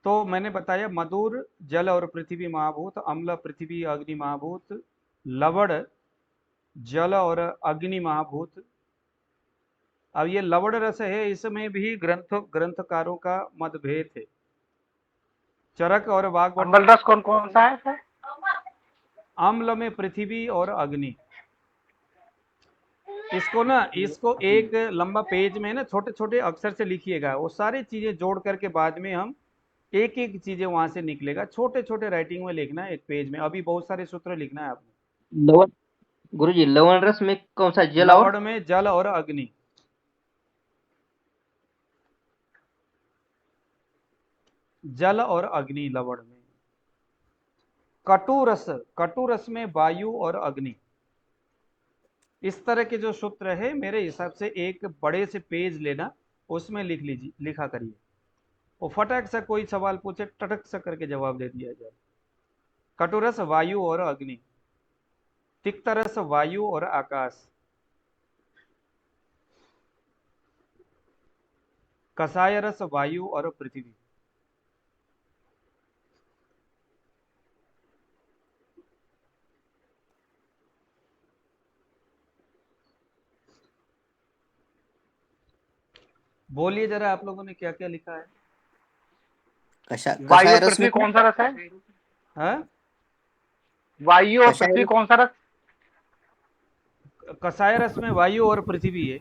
तो मैंने बताया मधुर जल और पृथ्वी महाभूत, अम्ल पृथ्वी अग्नि महाभूत, लवण जल और अग्नि महाभूत। अब ये लवण रस है, इसमें भी ग्रंथकारों का मतभेद है। चरक और वाग्भट। अम्ल रस कौन कौन सा है सर? अम्ल में पृथ्वी और अग्नि। इसको एक लंबा पेज में ना छोटे छोटे अक्षर से लिखिएगा, वो सारी चीजें जोड़ करके बाद में हम एक एक चीजें वहां से निकलेगा, छोटे छोटे राइटिंग में लिखना है एक पेज में। अभी बहुत सारे सूत्र लिखना है आपने। लवण, गुरुजी लवण रस में कौन सा, जल और? लवण में जल और अग्नि। जल और अग्नि लवण में। कटु रस में वायु और अग्नि। इस तरह के जो सूत्र है मेरे हिसाब से एक बड़े से पेज लेना, उसमें लिख लीजिए, लिखा करिए। वो फटक से कोई सवाल पूछे टटक से करके जवाब दे दिया जाए। कटुरस वायु और अग्नि, तिक्तरस वायु और आकाश, कसाय रस वायु और पृथ्वी। बोलिए जरा आप लोगों ने क्या क्या लिखा है। वायु कषाय और रस में पृथ्वी कौन सा रस है? हाँ? वायु और कषाय पृथ्वी रस, कौन सा रस? कसाय रस में वायु और पृथ्वी है।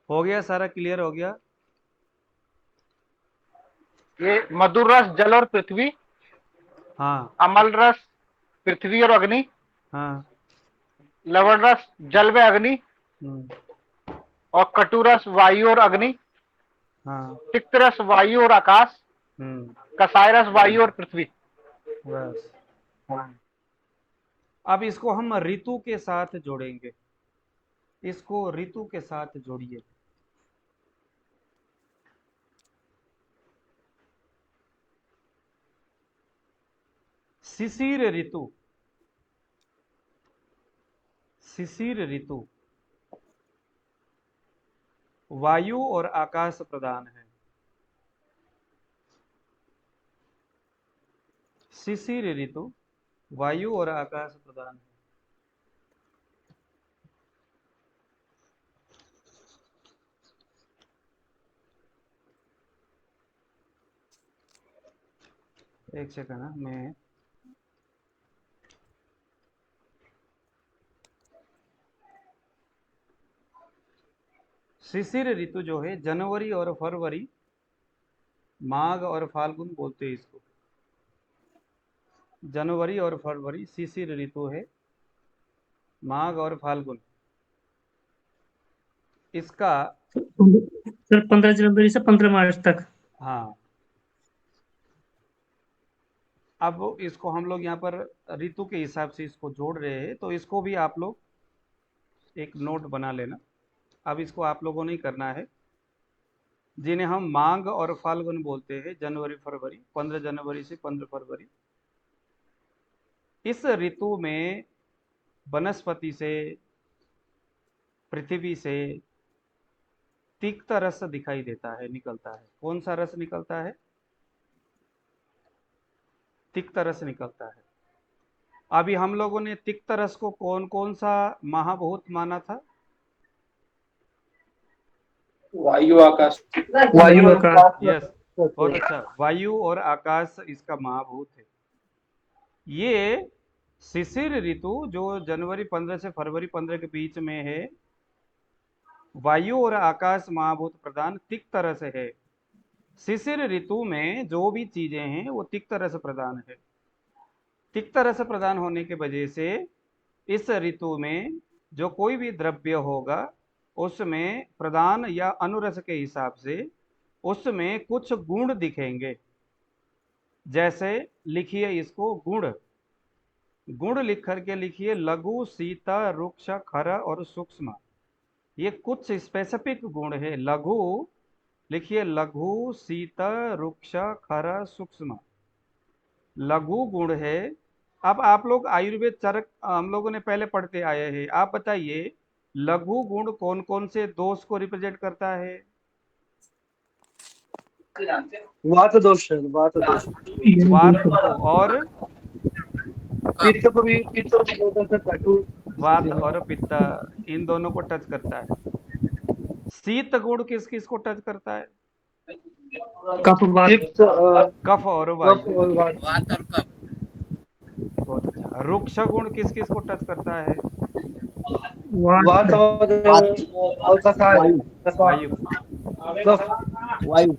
हो गया सारा, क्लियर हो गया। ये मधुर रस जल और पृथ्वी, हाँ अमल रस पृथ्वी और अग्नि, हाँ। लवण रस जल में अग्नि, हम्म, और कटु रस वायु और अग्नि, हाँ। तिक्त रस वायु और आकाश, हम्म। कसाय रस वायु और पृथ्वी। बस। अब इसको हम ऋतु के साथ जोड़ेंगे। इसको ऋतु के साथ जोड़िए। शिशिर ऋतु। शिशिर ऋतु वायु और आकाश प्रधान है। शिशिर ऋतु वायु और आकाश प्रधान है। एक सेकंड ना, मैं शिशिर ऋतु जो है जनवरी और फरवरी, माघ और फाल्गुन बोलते हैं इसको। जनवरी और फरवरी शिशिर ऋतु है, माघ और फाल्गुन। इसका सर 15 जनवरी से 15 मार्च तक। हाँ। अब इसको हम लोग यहाँ पर ऋतु के हिसाब से इसको जोड़ रहे हैं, तो इसको भी आप लोग एक नोट बना लेना। अब इसको आप लोगों ने करना है, जिन्हें हम माघ और फाल्गुन बोलते हैं, जनवरी फरवरी, 15 जनवरी से 15 फरवरी। इस ऋतु में वनस्पति से, पृथ्वी से तिक्त रस दिखाई देता है, निकलता है। कौन सा रस निकलता है? तिक्त रस निकलता है। अभी हम लोगों ने तिक्त रस को कौन कौन सा महाभूत माना था? वायु आकाश। वायु आकाश। यस, बहुत अच्छा। वायु और आकाश इसका महाभूत है। ये शिशिर ऋतु जो जनवरी 15 से फरवरी 15 के बीच में है, वायु और आकाश महाभूत प्रधान तिक्त रस है। शिशिर ऋतु में जो भी चीजें हैं वो तिक्त रस प्रधान है। तिक्त रस प्रदान होने की वजह से इस ऋतु में जो कोई भी द्रव्य होगा उसमें प्रधान या अनुरस के हिसाब से उसमें कुछ गुण दिखेंगे। जैसे लिखिए इसको गुण। गुण लिख करके लिखिए लघु, शीत, रुक्ष, खर और सूक्ष्म। ये कुछ स्पेसिफिक गुण है। लघु लिखिए लघु शीत रुक्ष खर सूक्ष्म। लघु गुण है। अब आप लोग आयुर्वेद चरक हम लोगों ने पहले पढ़ते आए हैं, आप बताइए लघु गुण कौन कौन से दोष को रिप्रेजेंट करता है? वात दोष है, वात दोष। वात को, और पित्त को भी बोलते हैं कटु। वात और पित्त, इन दोनों को टच करता है। शीत गुण किस किस को टच करता है? कफ वात पित्त, कफ और कफ वायु। और वात। बहुत अच्छा। रुक्ष गुण किस किस को टच करता है? वात और कसाय, वायु। वायु,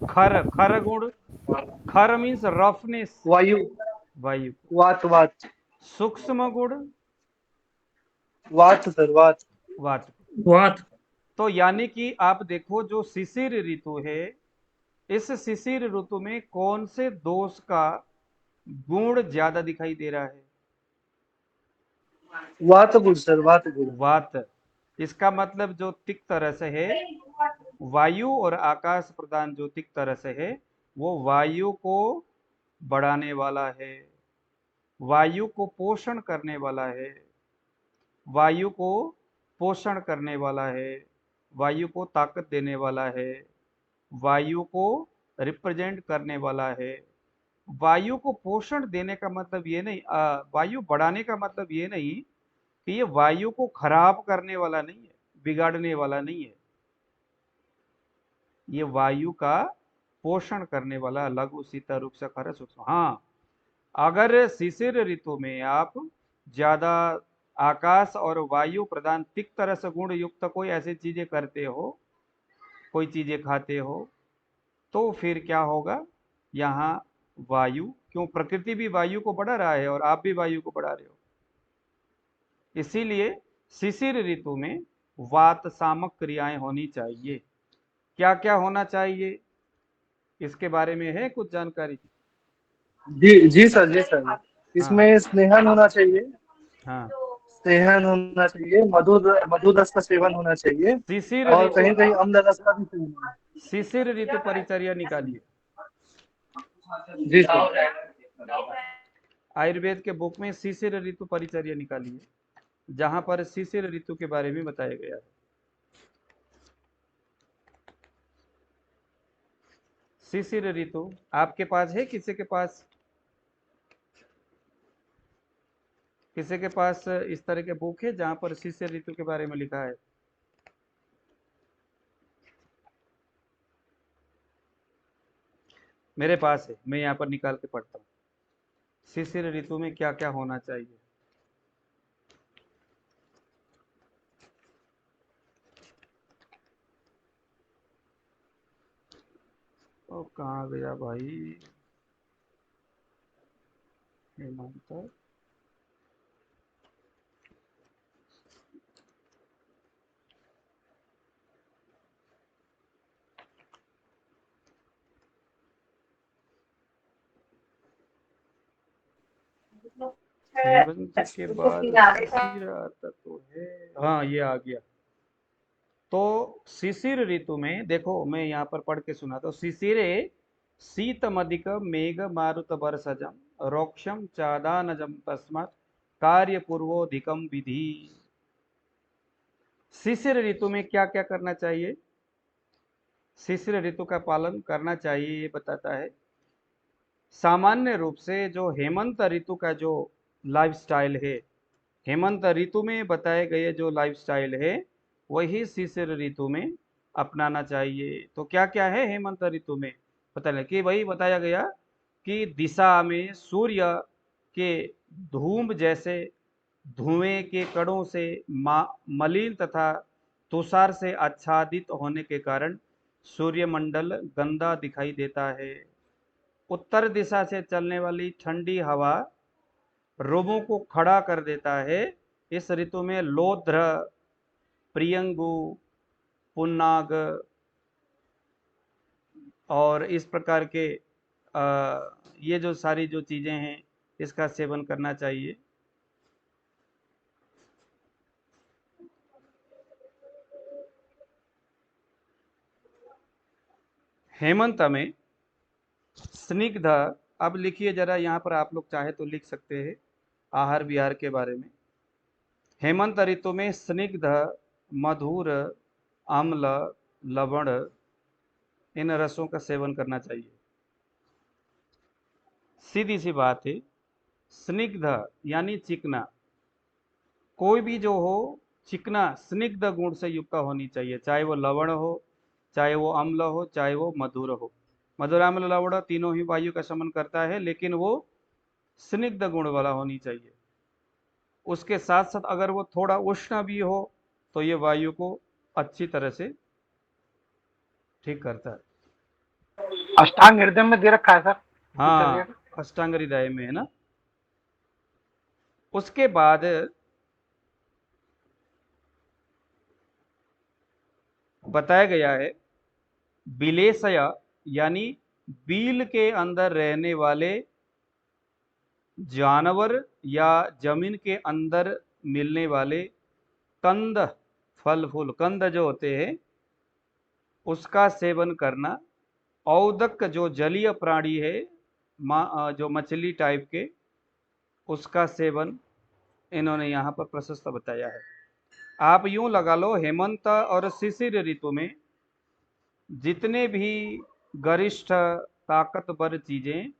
खर, खर गुण, खर मीन्स रफनेस, वायु, वायु। वात, वात, सूक्ष्म गुण, वात सर, वात। वात। वात तो यानी कि आप देखो जो शिशिर ऋतु है, इस शिशिर ऋतु में कौन से दोष का गुण ज्यादा दिखाई दे रहा है? वात गुण सर, वात गुण। वात। इसका मतलब जो तिक्त रस है, वायु और आकाश प्रदान जो तिक्त रस है, वो वायु को बढ़ाने वाला है, वायु को पोषण करने वाला है, वायु को पोषण करने वाला है, वायु को ताकत देने वाला है, वायु को रिप्रेजेंट करने वाला है। वायु को पोषण देने का मतलब ये नहीं, वायु बढ़ाने का मतलब ये नहीं कि ये वायु को खराब करने वाला नहीं है, बिगाड़ने वाला नहीं है। ये वायु का पोषण करने वाला लघु शीत रुक्ष खर सूक्ष्म। हाँ, अगर शिशिर ऋतु में आप ज्यादा आकाश और वायु प्रदान तिक्त रस गुण युक्त कोई ऐसी चीजें करते हो, कोई चीजें खाते हो, तो फिर क्या होगा? यहाँ वायु, क्यों प्रकृति भी वायु को बढ़ा रहा है और आप भी वायु को बढ़ा रहे हो। इसीलिए शिशिर ऋतु में वात सामक क्रियाएं होनी चाहिए। क्या क्या होना चाहिए, इसके बारे में है कुछ जानकारी? जी जी सर, जी सर। हाँ इसमें स्नेहन होना चाहिए, हाँ। सेहन होना चाहिए, मधु रस का सेवन होना चाहिए, शिशिर और ऋतु, कहीं कहीं अम्ल रस का भी सेवन होना शिशिर ऋतु परिचर्या निकालिए। चाहिए। जी सर। आयुर्वेद के बुक में शिशिर ऋतु परिचर्या निकालिए, जहां पर शिशिर ऋतु के बारे में बताया गया है। शिशिर ऋतु आपके पास है? किसी के पास, किसी के पास इस तरह के बुक है जहां पर शिशिर ऋतु के बारे में लिखा है? मेरे पास है, मैं यहाँ पर निकाल के पढ़ता हूँ। शिशिर ऋतु में क्या क्या होना चाहिए। ओ कहाँ गया भाई हेमंत? हेमंत के बाद शिशिर आता तो है। हाँ, ये आ गया। तो शिशिर ऋतु में देखो, मैं यहाँ पर पढ़ के सुनाता हूँ। शिशिरे शीतमधिक मेघ मारुत वर्षजम रोक्षम चादानजम तस्मात् कार्य पूर्वोधिकम विधि। शिशिर ऋतु में क्या क्या करना चाहिए, शिशिर ऋतु का पालन करना चाहिए, ये बताता है। सामान्य रूप से जो हेमंत ऋतु का जो लाइफस्टाइल है, हेमंत ऋतु में बताए गए जो लाइफस्टाइल है, वही शिशिर ऋतु में अपनाना चाहिए। तो क्या क्या है हेमंत ऋतु में? पता लगे कि वही बताया गया कि दिशा में सूर्य के धूम जैसे धुएं के कणों से मलिन तथा तुषार से आच्छादित होने के कारण सूर्यमंडल गंदा दिखाई देता है। उत्तर दिशा से चलने वाली ठंडी हवा रोमों को खड़ा कर देता है। इस ऋतु में लौद्र, प्रियंगु, पुन्नाग और इस प्रकार के ये जो सारी जो चीजें हैं, इसका सेवन करना चाहिए। हेमंत में स्निग्ध, अब लिखिए जरा, यहाँ पर आप लोग चाहे तो लिख सकते हैं आहार विहार के बारे में। हेमंत ऋतु में स्निग्ध, मधुर, अम्ल, लवण इन रसों का सेवन करना चाहिए। सीधी सी बात है, स्निग्ध यानी चिकना, कोई भी जो हो चिकना स्निग्ध गुण से युक्त होनी चाहिए, चाहे वो लवण हो, चाहे वो अम्ल हो, चाहे वो मधुर हो। मधुर, अम्ल, लवण तीनों ही वायु का शमन करता है, लेकिन वो स्निग्ध गुण वाला होनी चाहिए। उसके साथ साथ अगर वो थोड़ा उष्ण भी हो तो ये वायु को अच्छी तरह से ठीक करता है। अष्टांग हृदय में दे रखा है सर। हाँ, अष्टांग हृदय में है ना। उसके बाद बताया गया है बिलेशय, यानी बील के अंदर रहने वाले जानवर या जमीन के अंदर मिलने वाले कंद, फल फूल, कंद जो होते हैं उसका सेवन करना। औदक जो जलीय प्राणी है, जो मछली टाइप के, उसका सेवन इन्होंने यहाँ पर प्रशस्त बताया है। आप यूं लगा लो, हेमंत और शिशिर ऋतु में जितने भी गरिष्ठ ताकतवर चीजें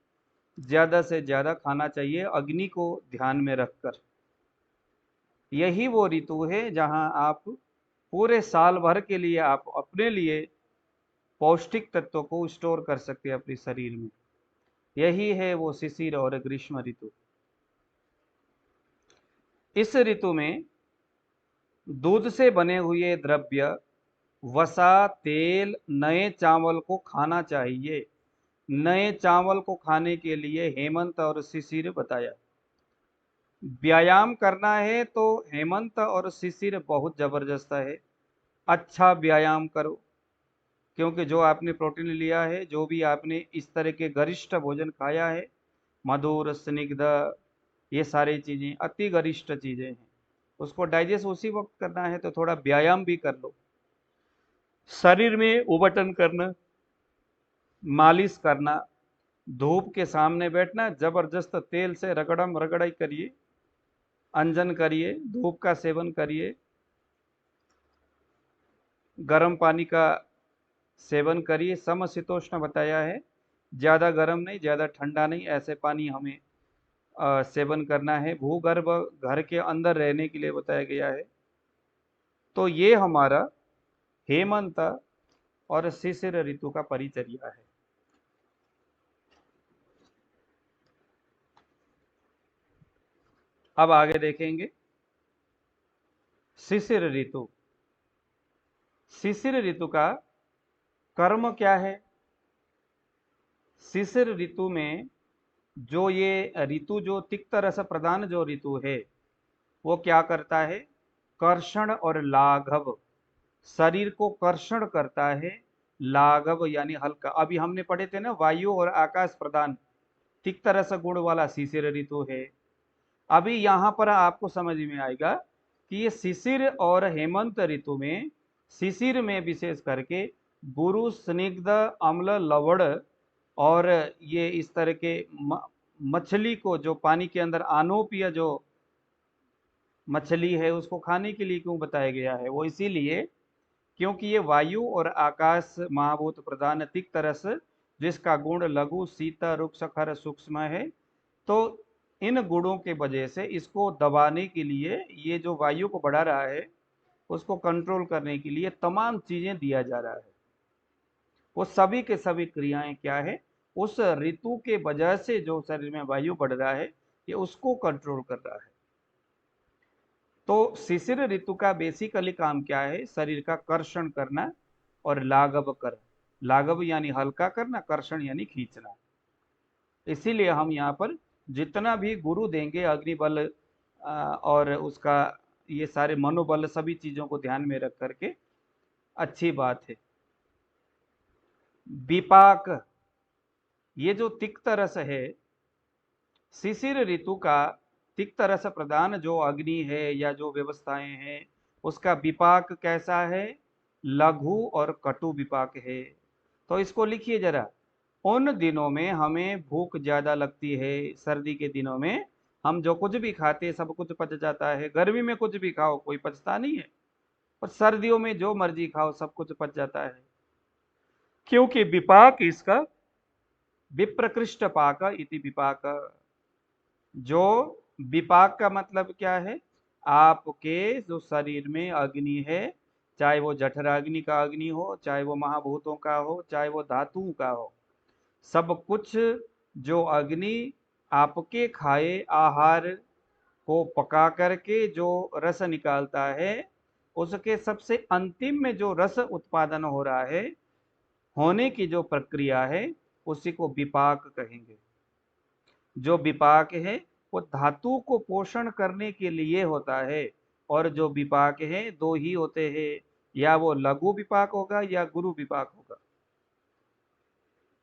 ज्यादा से ज्यादा खाना चाहिए, अग्नि को ध्यान में रखकर। यही वो ऋतु है जहां आप पूरे साल भर के लिए आप अपने लिए पौष्टिक तत्वों को स्टोर कर सकते हैं अपने शरीर में। यही है वो शिशिर और ग्रीष्म ऋतु। इस ऋतु में दूध से बने हुए द्रव्य, वसा, तेल, नए चावल को खाना चाहिए। नए चावल को खाने के लिए हेमंत और शिशिर बताया। व्यायाम करना है तो हेमंत और शिशिर बहुत जबरदस्त है। अच्छा व्यायाम करो, क्योंकि जो आपने प्रोटीन लिया है, जो भी आपने इस तरह के गरिष्ठ भोजन खाया है, मधुर, स्निग्ध, ये सारी चीजें अति गरिष्ठ चीजें हैं, उसको डाइजेस्ट उसी वक्त करना है, तो थोड़ा व्यायाम भी कर लो। शरीर में उबटन करना, मालिश करना, धूप के सामने बैठना, जबरदस्त तेल से रगड़म रगड़ाई करिए, अंजन करिए, धूप का सेवन करिए, गर्म पानी का सेवन करिए। समशीतोष्ण बताया है, ज़्यादा गर्म नहीं, ज़्यादा ठंडा नहीं, ऐसे पानी हमें सेवन करना है। भूगर्भ घर के अंदर रहने के लिए बताया गया है। तो ये हमारा हेमंत और शिशिर ऋतु का परिचर्या है। अब आगे देखेंगे शिशिर ऋतु। शिशिर ऋतु का कर्म क्या है? शिशिर ऋतु में जो ये ऋतु, जो तिक्त रस प्रधान जो ऋतु है, वो क्या करता है? कर्षण और लाघव, शरीर को कर्षण करता है। लाघव यानी हल्का। अभी हमने पढ़े थे ना, वायु और आकाश प्रधान तिक्त रस गुण वाला शिशिर ऋतु है। अभी यहाँ पर आपको समझ में आएगा कि ये शिशिर और हेमंत ऋतु में, शिशिर में विशेष करके गुरु, स्निग्ध, अम्ल, लवण और ये इस तरह के मछली को, जो पानी के अंदर अनोपिय जो मछली है, उसको खाने के लिए क्यों बताया गया है? वो इसीलिए क्योंकि ये वायु और आकाश महाभूत प्रधान तिक्त रस, जिसका गुण लघु, शीत, रुक्ष, खर, सूक्ष्म है, तो इन गुणों के वजह से इसको दबाने के लिए, ये जो वायु को बढ़ा रहा है उसको कंट्रोल करने के लिए तमाम चीजें दिया जा रहा है। वो सभी के सभी क्रियाएं क्या है? उस ऋतु के वजह से जो शरीर में वायु बढ़ रहा है, ये उसको कंट्रोल कर रहा है। तो शिशिर ऋतु का बेसिकली काम क्या है? शरीर का कर्षण करना और लाघव कर। लाघव यानी हल्का करना, कर्षण यानी खींचना। इसीलिए हम यहाँ पर जितना भी गुरु देंगे, अग्निबल और उसका ये सारे मनोबल, सभी चीजों को ध्यान में रख करके, अच्छी बात है। विपाक, ये जो तिक्त रस है, शिशिर ऋतु का तिक्त रस प्रधान जो अग्नि है या जो व्यवस्थाएं हैं, उसका विपाक कैसा है? लघु और कटु विपाक है। तो इसको लिखिए जरा। उन दिनों में हमें भूख ज्यादा लगती है, सर्दी के दिनों में हम जो कुछ भी खाते सब कुछ पच जाता है। गर्मी में कुछ भी खाओ कोई पचता नहीं है, और सर्दियों में जो मर्जी खाओ सब कुछ पच जाता है, क्योंकि विपाक इसका विप्रकृष्ट पाक इति विपाक। जो विपाक का मतलब क्या है? आपके जो शरीर में अग्नि है, चाहे वो जठराग्नि का अग्नि हो, चाहे वो महाभूतों का हो, चाहे वो धातुओं का हो, सब कुछ जो अग्नि आपके खाए आहार को पका करके जो रस निकालता है, उसके सबसे अंतिम में जो रस उत्पादन हो रहा है, होने की जो प्रक्रिया है, उसी को विपाक कहेंगे। जो विपाक है वो धातु को पोषण करने के लिए होता है, और जो विपाक है दो ही होते हैं, या वो लघु विपाक होगा या गुरु विपाक होगा,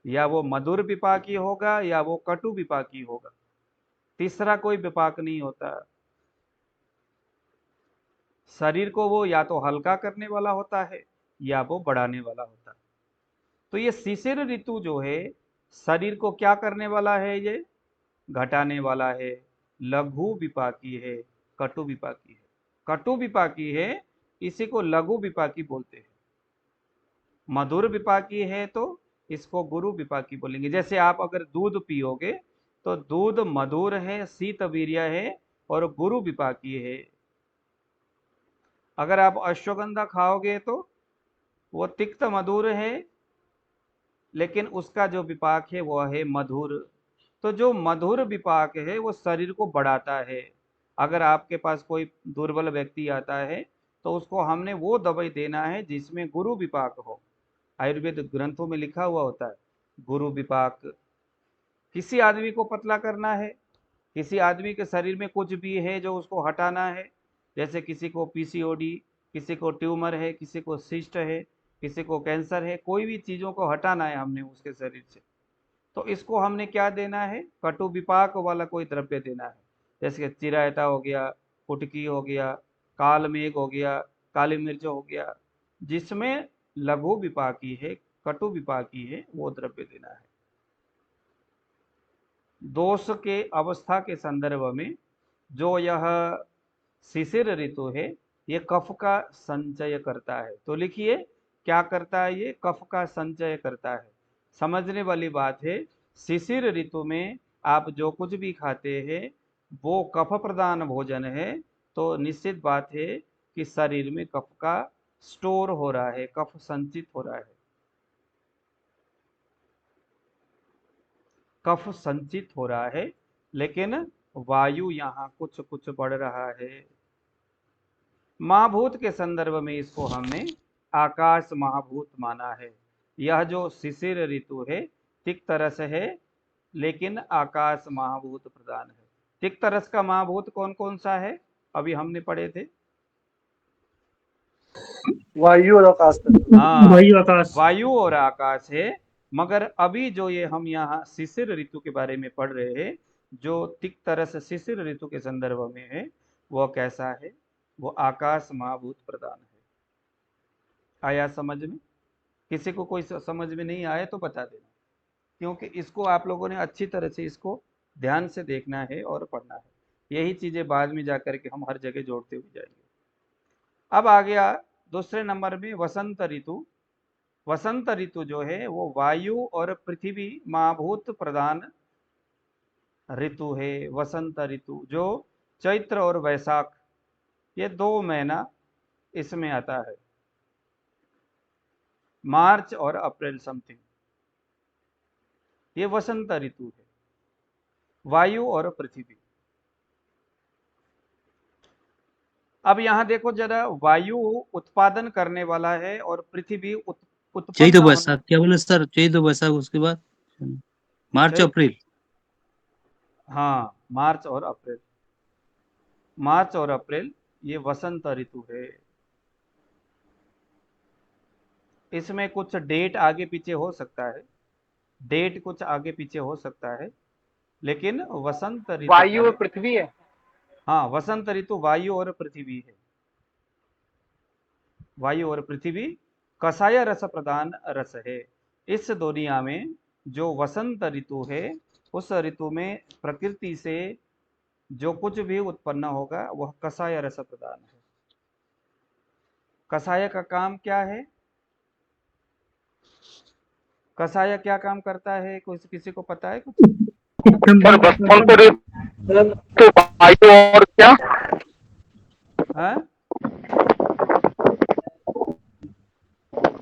या वो मधुर विपाकी होगा या वो कटु विपाकी होगा। तीसरा कोई विपाक नहीं होता। शरीर को वो या तो हल्का करने वाला होता है या वो बढ़ाने वाला होता है। तो ये शिशिर ऋतु जो है शरीर को क्या करने वाला है? ये घटाने वाला है, लघु विपाकी है, कटु विपाकी है। कटु विपाकी है, इसी को लघु विपाकी बोलते हैं। मधुर विपाकी है तो इसको गुरु विपाकी बोलेंगे। जैसे आप अगर दूध पियोगे तो दूध मधुर है, शीत वीर्य है और गुरु विपाकी है। अगर आप अश्वगंधा खाओगे तो वो तिक्त मधुर है, लेकिन उसका जो विपाक है वो है मधुर। तो जो मधुर विपाक है वो शरीर को बढ़ाता है। अगर आपके पास कोई दुर्बल व्यक्ति आता है तो उसको हमने वो दवाई देना है जिसमें गुरु विपाक हो। आयुर्वेद ग्रंथों में लिखा हुआ होता है गुरु विपाक। किसी आदमी को पतला करना है, किसी आदमी के शरीर में कुछ भी है जो उसको हटाना है, जैसे किसी को पीसीओडी, किसी को ट्यूमर है, किसी को सिस्ट है, किसी को कैंसर है, कोई भी चीज़ों को हटाना है हमने उसके शरीर से, तो इसको हमने क्या देना है? कटु विपाक वाला कोई द्रव्य देना है। जैसे चिरायता हो गया, कुटकी हो गया, काल मेघ हो गया, काली मिर्च हो गया, जिसमें लघु विपाकी है, कटु विपाकी है, वो द्रव्य देना है। दोष के अवस्था के संदर्भ में जो यह शिशिर ऋतु है ये कफ का संचय करता है। तो लिखिए क्या करता है? ये कफ का संचय करता है। समझने वाली बात है, शिशिर ऋतु में आप जो कुछ भी खाते हैं वो कफ प्रधान भोजन है, तो निश्चित बात है कि शरीर में कफ का स्टोर हो रहा है, कफ संचित हो रहा है, कफ संचित हो रहा है। लेकिन वायु यहाँ कुछ कुछ बढ़ रहा है। महाभूत के संदर्भ में इसको हमने आकाश महाभूत माना है। यह जो शिशिर ऋतु है तिक्त रस है, लेकिन आकाश महाभूत प्रधान है। तिक्त रस का महाभूत कौन कौन सा है? अभी हमने पढ़े थे। वायु और आकाश। हाँ, वायु आकाश। वायु और आकाश है। मगर अभी जो ये हम यहाँ शिशिर ऋतु के बारे में पढ़ रहे हैं, जो तिक्त रस शिशिर ऋतु के संदर्भ में है, वह कैसा है? वो आकाश महाभूत प्रधान है। आया समझ में? किसी को कोई समझ में नहीं आया तो बता देना, क्योंकि इसको आप लोगों ने अच्छी तरह से इसको ध्यान से देखना है और पढ़ना है। यही चीजें बाद में जाकर के हम हर जगह जोड़ते हुए जाएंगे। अब आ गया दूसरे नंबर में वसंत ऋतु। वसंत ऋतु जो है वो वायु और पृथ्वी महाभूत प्रधान ऋतु है। वसंत ऋतु जो चैत्र और वैशाख ये 2 महीना इसमें आता है, मार्च और अप्रैल समथिंग, ये वसंत ऋतु है। वायु और पृथ्वी। अब यहां देखो जरा, वायु उत्पादन करने वाला है और पृथ्वी चैत्र उत्पन्न वैशाख क्या बोले सर? चैत्र वैशाख उसके बाद मार्च अप्रैल। हाँ, मार्च और अप्रैल। मार्च और अप्रैल ये वसंत ऋतु है। इसमें कुछ डेट आगे पीछे हो सकता है, डेट कुछ आगे पीछे हो सकता है, लेकिन वसंत ऋतु वायु और पृथ्वी है। हाँ, वसंत ऋतु वायु और पृथ्वी है। वायु और पृथ्वी कषाय रस प्रधान रस है। इस दुनिया में जो वसंत ऋतु है, उस ऋतु में प्रकृति से जो कुछ भी उत्पन्न होगा वह कषाय रस प्रदान है। कषाय का काम क्या है? कषाय क्या काम करता है? कुछ किसी को पता है कुछ? सर बसंत ऋतु वायु और क्या? हाँ,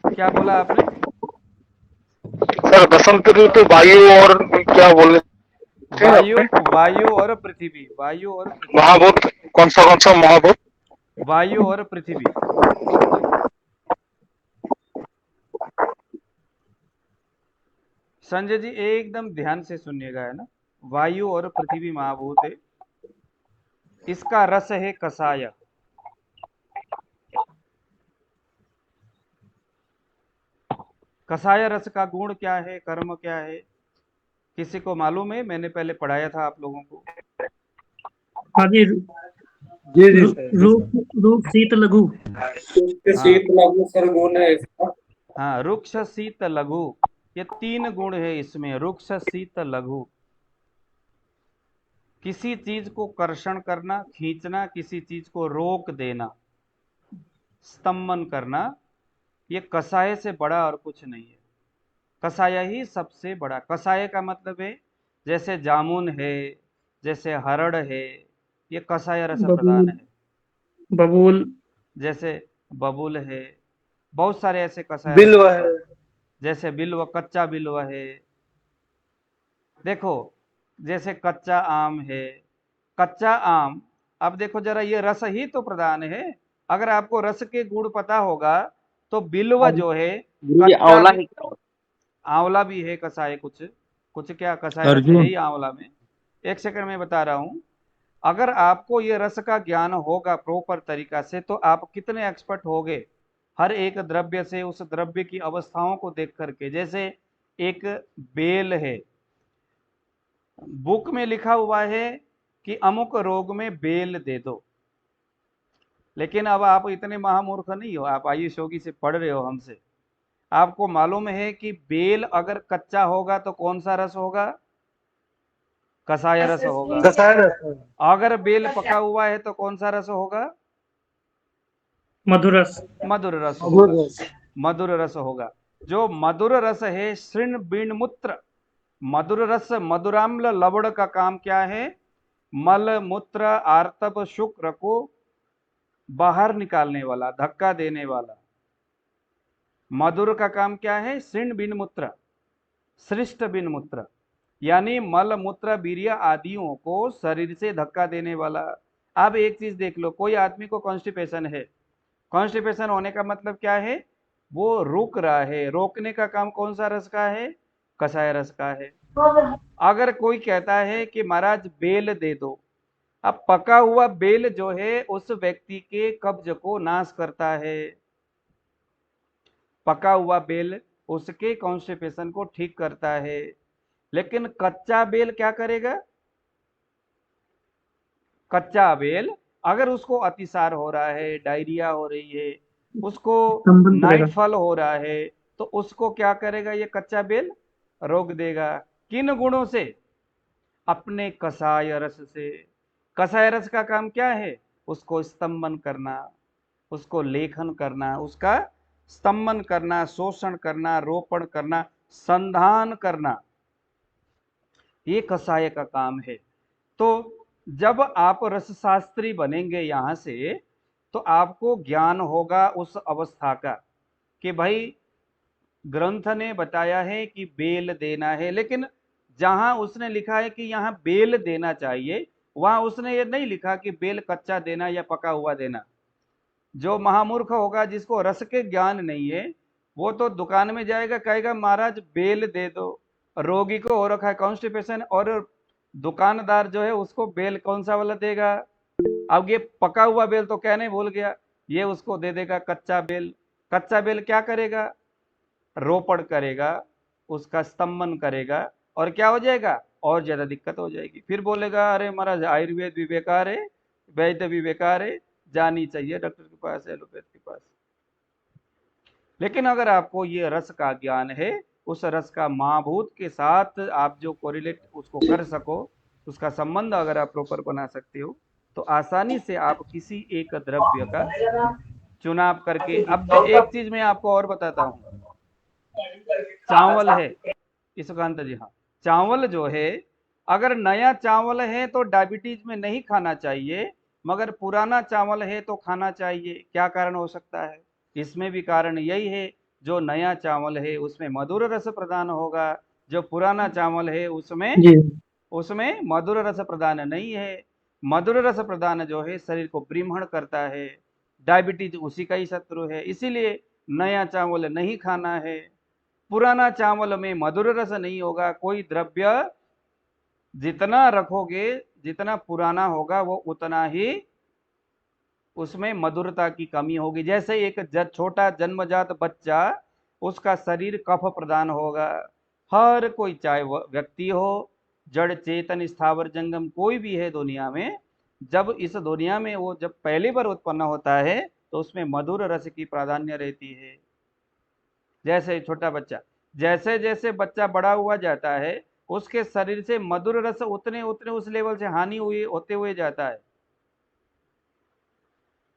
क्या बोला आपने? सर बसंत ऋतु वायु और क्या बोले थे वायु, आपने? वायु और पृथ्वी, वायु और पृथ्वी, महाभूत कौन सा महाभूत? वायु और पृथ्वी। संजय जी एकदम ध्यान से सुनिएगा, है ना। वायु और पृथ्वी महाभूत है, इसका रस है कषाय। कषाय रस का गुण क्या है, कर्म क्या है, किसी को मालूम है? मैंने पहले पढ़ाया था आप लोगों को। हाँ जी। जी जी सर। रूप रूप शीत लघु। शीत लघु सर गुण है इसका। हाँ, रुक्ष शीत लघु, ये 3 गुण है इसमें। रुक्ष शीत लघु, किसी चीज को कर्षण करना, खींचना, किसी चीज को रोक देना, स्तंभन करना, ये कषाय से बड़ा और कुछ नहीं है। कषाय ही सबसे बड़ा। कषाय का मतलब है जैसे जामुन है, जैसे हरड़ है, ये कषाय रस प्रदान बबूल, है। बबूल, जैसे बबूल है, बहुत सारे ऐसे कषाय रस बिल्व है। प्रदान, जैसे बिल्व, कच्चा बिल्व है। देखो, जैसे कच्चा आम है, कच्चा आम, अब देखो जरा, ये रस ही तो प्रदान है। अगर आपको रस के गुण पता होगा तो बिल्व जो है, गुरुजी कच्चा आंवला भी, है क्या? आंवला भी है कषाय, कुछ कुछ क्या कषाय रस है अर्जुन ही आंवला में। एक सेकंड में बता रहा हूं। अगर आपको ये रस का ज्ञान होगा प्रॉपर तरीका से, तो आप कितने एक्सपर्ट होगे हर एक द्रव्य से, उस द्रव्य की अवस्थाओं को देख करके। जैसे एक बेल है, बुक में लिखा हुआ है कि अमुक रोग में बेल दे दो, लेकिन अब आप इतने महामूर्ख नहीं हो, आप आयुष योगी से पढ़ रहे हो हमसे। आपको मालूम है कि बेल अगर कच्चा होगा तो कौन सा रस होगा? कषाय रस होगा। कसाय रस है। अगर बेल पका हुआ है तो कौन सा रस होगा? मधुरस। मधुर रस मधुर होगा। रस। मधुर रस होगा। जो मधुर रस है, शृण बीण मूत्र, मधुर रस, मधुराम्ल लवण का काम क्या है? मल मूत्र आर्तव शुक्र को बाहर निकालने वाला, धक्का देने वाला। मधुर का काम क्या है? शृण बीण मूत्र, सृष्ट बीण मूत्र, यानी मल मूत्र वीर्य आदियों को शरीर से धक्का देने वाला। अब एक चीज देख लो, कोई आदमी को कॉन्स्टिपेशन है, कॉन्स्टिपेशन होने का मतलब क्या है? वो रुक रहा है। रोकने का काम कौन सा रस का है? कषाय रस का है। अगर कोई कहता है कि महाराज बेल दे दो, अब पका हुआ बेल जो है उस व्यक्ति के कब्ज को नाश करता है। पका हुआ बेल उसके कॉन्स्टिपेशन को ठीक करता है। लेकिन कच्चा बेल क्या करेगा? कच्चा बेल अगर उसको अतिसार हो रहा है, डायरिया हो रही है, उसको संबंध करेगा। नाइट फॉल हो रहा है, तो उसको क्या करेगा? ये कच्चा बेल रोक देगा। किन गुणों से? अपने कषाय रस से। कषाय रस का काम क्या है? उसको स्तंभन करना, उसको लेखन करना, उसका स्तंभन करना, शोषण करना, रोपण करना, संधान करना, ये कषाय का काम है। तो जब आप रसशास्त्री बनेंगे यहां से, तो आपको ज्ञान होगा उस अवस्था का कि भाई ग्रंथ ने बताया है कि बेल देना है, लेकिन जहां उसने लिखा है कि यहाँ बेल देना चाहिए, वहां उसने ये नहीं लिखा कि बेल कच्चा देना या पका हुआ देना। जो महामूर्ख होगा, जिसको रस के ज्ञान नहीं है, वो तो दुकान में जाएगा, कहेगा महाराज बेल दे दो। रोगी को हो रखा है कॉन्स्टिपेशन, और दुकानदार जो है उसको बेल कौन सा वाला देगा? अब ये पका हुआ बेल तो कहने भूल गया, ये उसको दे देगा कच्चा बेल। कच्चा बेल क्या करेगा? रोपण करेगा, उसका स्तंभन करेगा, और क्या हो जाएगा? और ज्यादा दिक्कत हो जाएगी। फिर बोलेगा अरे महाराज आयुर्वेद भी बेकार है, वैद्य भी बेकार है, जानी चाहिए डॉक्टर के पास, एलोपैथ के पास। लेकिन अगर आपको ये रस का ज्ञान है उस रस का महाभूत के साथ आप जो कोरिलेट उसको कर सको, उसका संबंध अगर आप प्रॉपर बना सकते हो, तो आसानी से आप किसी एक द्रव्य का चुनाव करके। अब एक चीज मैं आपको और बताता हूँ, चावल है ईशकांत जी, हाँ, चावल जो है, अगर नया चावल है तो डायबिटीज में नहीं खाना चाहिए, मगर पुराना चावल है तो खाना चाहिए। क्या कारण हो सकता है? इसमें भी कारण यही है, जो नया चावल है उसमें मधुर रस प्रदान होगा, जो पुराना चावल है उसमें जी उसमें मधुर रस प्रदान नहीं है। मधुर रस प्रदान जो है शरीर को ब्रीमहण करता है, डायबिटीज उसी का ही शत्रु है। इसीलिए नया चावल नहीं खाना है। पुराना चावल में मधुर रस नहीं होगा। कोई द्रव्य जितना रखोगे, जितना पुराना होगा, वो उतना ही उसमें मधुरता की कमी होगी। जैसे एक छोटा जन्मजात बच्चा, उसका शरीर कफ प्रदान होगा। हर कोई, चाहे वह व्यक्ति हो, जड़ चेतन स्थावर जंगम कोई भी है दुनिया में, जब इस दुनिया में वो जब पहली बार उत्पन्न होता है तो उसमें मधुर रस की प्राधान्य रहती है। जैसे छोटा बच्चा, जैसे जैसे बच्चा बड़ा हुआ जाता है, उसके शरीर से मधुर रस उतने उतने उस लेवल से हानि हुई होते हुए जाता है।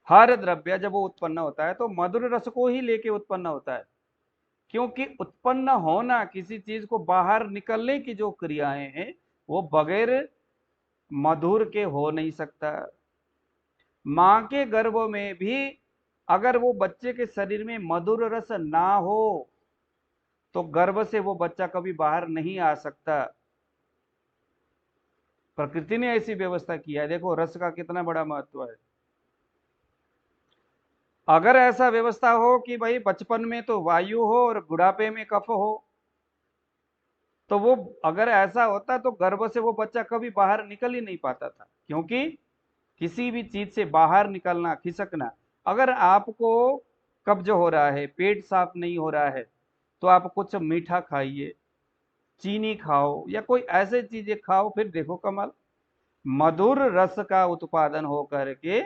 हर द्रव्य जब वो उत्पन्न होता है तो मधुर रस को ही लेके उत्पन्न होता है, क्योंकि उत्पन्न होना, किसी चीज को बाहर निकलने की जो क्रियाएं हैं, वो बगैर मधुर के हो नहीं सकता। मां के गर्भ में भी अगर वो बच्चे के शरीर में मधुर रस ना हो तो गर्भ से वो बच्चा कभी बाहर नहीं आ सकता। प्रकृति ने ऐसी व्यवस्था किया है। देखो रस का कितना बड़ा महत्व है। अगर ऐसा व्यवस्था हो कि भाई बचपन में तो वायु हो और बुढ़ापे में कफ हो, तो वो, अगर ऐसा होता तो गर्भ से वो बच्चा कभी बाहर निकल ही नहीं पाता था। क्योंकि किसी भी चीज से बाहर निकलना, खिसकना, अगर आपको कब्ज हो रहा है, पेट साफ नहीं हो रहा है, तो आप कुछ मीठा खाइए, चीनी खाओ या कोई ऐसे चीजें खाओ, फिर देखो कमाल, मधुर रस का उत्पादन हो करके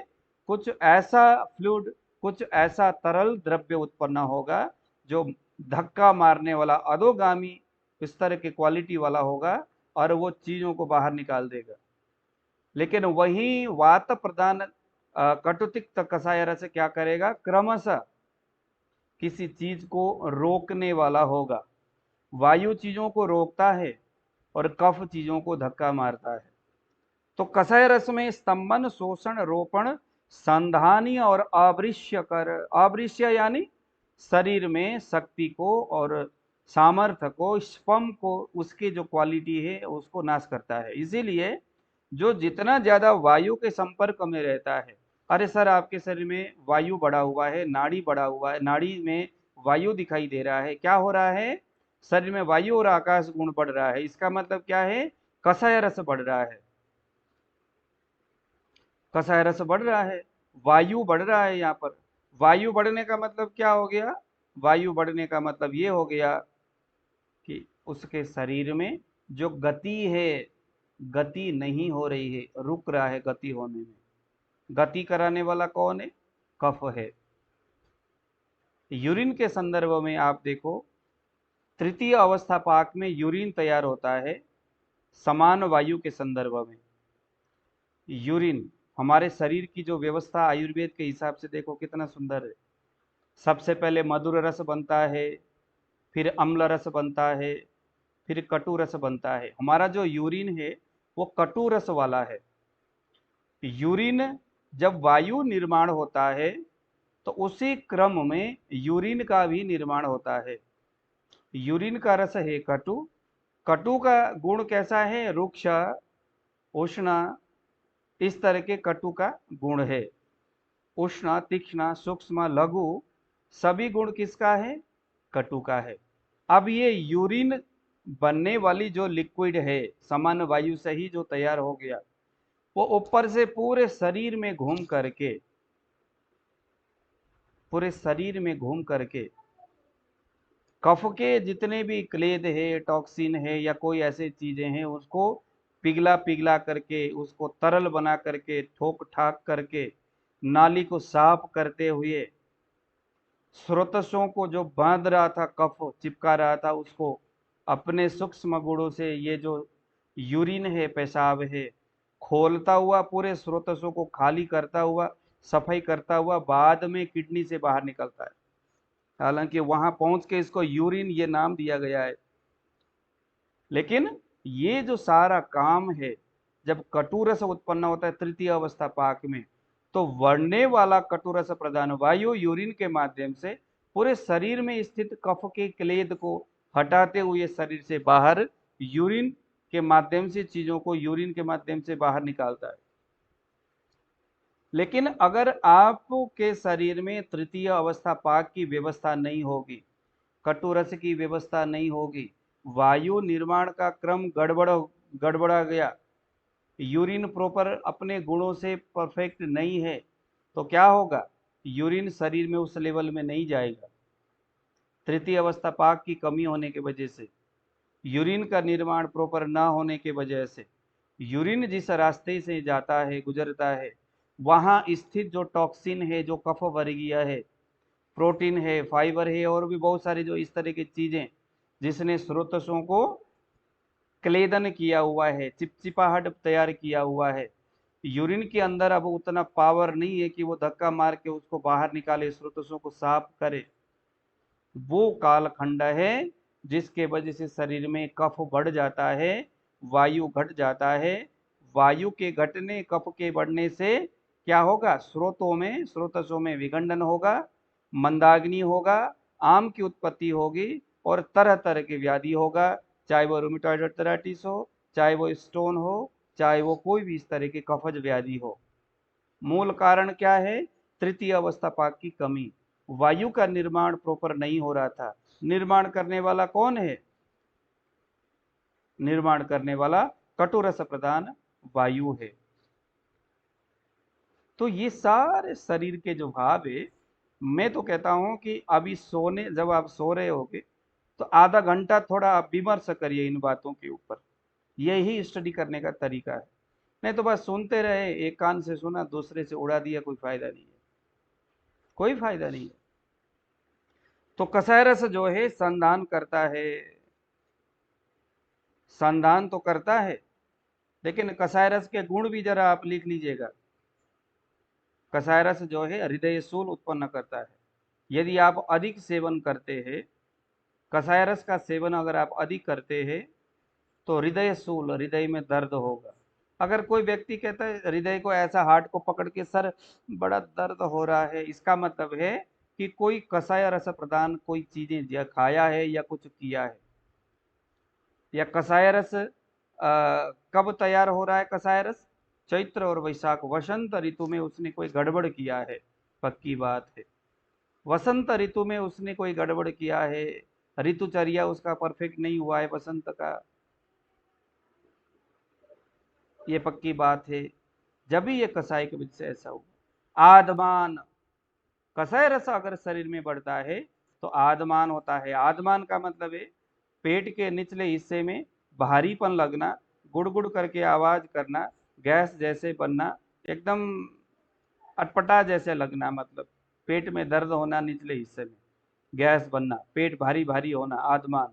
कुछ ऐसा फ्लूइड, कुछ ऐसा तरल द्रव्य उत्पन्न होगा जो धक्का मारने वाला, अधोगामी स्तर की क्वालिटी वाला होगा और वो चीजों को बाहर निकाल देगा। लेकिन वही वात प्रदान कटुतिक्त कषाय रस क्या करेगा? क्रमशः किसी चीज को रोकने वाला होगा। वायु चीजों को रोकता है और कफ चीजों को धक्का मारता है। तो कषाय रस में स्तंभन, शोषण, रोपण, संधानी और आवृश्य कर, आवृश्य यानी शरीर में शक्ति को और सामर्थ्य को, स्पम को, उसकी जो क्वालिटी है उसको नाश करता है। इसीलिए जो जितना ज्यादा वायु के संपर्क में रहता है, अरे सर आपके शरीर में वायु बढ़ा हुआ है, नाड़ी बढ़ा हुआ है, नाड़ी में वायु दिखाई दे रहा है, क्या हो रहा है? शरीर में वायु और आकाश गुण बढ़ रहा है। इसका मतलब क्या है? कषाय रस बढ़ रहा है। कषाय रस बढ़ रहा है, वायु बढ़ रहा है। यहाँ पर वायु बढ़ने का मतलब क्या हो गया? वायु बढ़ने का मतलब ये हो गया कि उसके शरीर में जो गति है, गति नहीं हो रही है, रुक रहा है गति होने में। गति कराने वाला कौन है? कफ है। यूरिन के संदर्भ में आप देखो, तृतीय अवस्था पाक में यूरिन तैयार होता है समान वायु के संदर्भ में। यूरिन, हमारे शरीर की जो व्यवस्था आयुर्वेद के हिसाब से देखो कितना सुंदर है। सबसे पहले मधुर रस बनता है, फिर अम्ल रस बनता है, फिर कटु रस बनता है। हमारा जो यूरिन है वो कटु रस वाला है। यूरिन जब वायु निर्माण होता है तो उसी क्रम में यूरिन का भी निर्माण होता है। यूरिन का रस है कटु। कटु का गुण कैसा है? रुक्ष, उष्ण, इस तरह के कटु का गुण है। उष्ण, तीक्ष्ण, सूक्ष्म, लघु, सभी गुण किसका है? कटु का है। अब ये यूरिन बनने वाली जो लिक्विड है, समान वायु से ही जो तैयार हो गया, वो ऊपर से पूरे शरीर में घूम करके, पूरे शरीर में घूम करके कफ के जितने भी क्लेद है, टॉक्सिन है या कोई ऐसे चीजें हैं, उसको पिघला पिघला करके, उसको तरल बना करके, ठोक ठाक करके, नाली को साफ करते हुए स्रोतसों को जो बांध रहा था, कफ चिपका रहा था, उसको अपने सूक्ष्म गुणों से ये जो यूरिन है, पेशाब है, खोलता हुआ पूरे स्रोतसों को खाली करता हुआ, सफाई करता हुआ बाद में किडनी से बाहर निकलता है। हालांकि वहां पहुंच के इसको यूरिन ये नाम दिया गया है, लेकिन ये जो सारा काम है, जब कटुरस उत्पन्न होता है तृतीय अवस्था पाक में, तो बढ़ने वाला कटुरस प्रदान वायु यूरिन के माध्यम से पूरे शरीर में स्थित कफ के क्लेद को हटाते हुए शरीर से बाहर यूरिन के माध्यम से चीजों को यूरिन के माध्यम से बाहर निकालता है। लेकिन अगर आपके शरीर में तृतीय अवस्था पाक की व्यवस्था नहीं होगी, कटुरस की व्यवस्था नहीं होगी, वायु निर्माण का क्रम गड़बड़ा गया, यूरिन प्रॉपर अपने गुणों से परफेक्ट नहीं है, तो क्या होगा? यूरिन शरीर में उस लेवल में नहीं जाएगा। तृतीय अवस्था पाक की कमी होने की वजह से, यूरिन का निर्माण प्रॉपर ना होने की वजह से, यूरिन जिस रास्ते से जाता है, गुजरता है, वहाँ स्थित जो टॉक्सिन है, जो कफ वर्गीय है, प्रोटीन है, फाइबर है, और भी बहुत सारी जो इस तरह की चीजें जिसने स्रोतसों को क्लेदन किया हुआ है, चिपचिपाहट तैयार किया हुआ है, यूरिन के अंदर अब उतना पावर नहीं है कि वो धक्का मार के उसको बाहर निकाले, स्रोतसों को साफ करे। वो कालखंड है जिसके वजह से शरीर में कफ बढ़ जाता है, वायु घट जाता है। वायु के घटने, कफ के बढ़ने से क्या होगा? स्रोतसों में विखंडन होगा, मंदाग्नि होगा, आम की उत्पत्ति होगी, और तरह तरह की व्याधि होगा, चाहे वो रूमेटॉइड आर्थराइटिस हो, चाहे वो स्टोन हो, चाहे वो कोई भी इस तरह की कफज व्याधि हो। मूल कारण क्या है? तृतीय अवस्था पाक की कमी। वायु का निर्माण प्रॉपर नहीं हो रहा था। निर्माण करने वाला कौन है? निर्माण करने वाला कटुरस प्रधान वायु है। तो ये सारे शरीर के जो भाव है, मैं तो कहता हूं कि अभी जब आप सो रहे होगे तो आधा घंटा थोड़ा आप विमर्श करिए इन बातों के ऊपर। यही स्टडी करने का तरीका है। नहीं तो बस सुनते रहे, एक कान से सुना दूसरे से उड़ा दिया, कोई फायदा नहीं है, कोई फायदा नहीं है। तो कसाय रस जो है संधान करता है, संधान तो करता है, लेकिन कसाय रस के गुण भी जरा आप लिख लीजिएगा। कसाय रस जो है हृदय शूल उत्पन्न करता है। यदि आप अधिक सेवन करते हैं, कसाय रस का सेवन अगर आप अधिक करते हैं, तो हृदय शूल, हृदय में दर्द होगा। अगर कोई व्यक्ति कहता है हृदय को ऐसा, हार्ट को पकड़ के सर बड़ा दर्द हो रहा है, इसका मतलब है कि कोई कसाय रस प्रदान कोई चीजें खाया है या कुछ किया है। या कसाय रस कब तैयार हो रहा है? कसाय रस चैत्र और वैशाख, वसंत ऋतु में उसने कोई गड़बड़ किया है, पक्की बात है। वसंत ऋतु में उसने कोई गड़बड़ किया है, ऋतुचर्या उसका परफेक्ट नहीं हुआ है वसंत का, ये पक्की बात है। जब भी ये कसाय के वजह से ऐसा हुआ। आदमान, कसाय रस अगर शरीर में बढ़ता है तो आदमान होता है। आदमान का मतलब है पेट के निचले हिस्से में भारीपन लगना, गुड़गुड़ करके आवाज करना, गैस जैसे बनना, एकदम अटपटा जैसे लगना, मतलब पेट में दर्द होना, निचले हिस्से में गैस बनना, पेट भारी भारी होना, आदमान।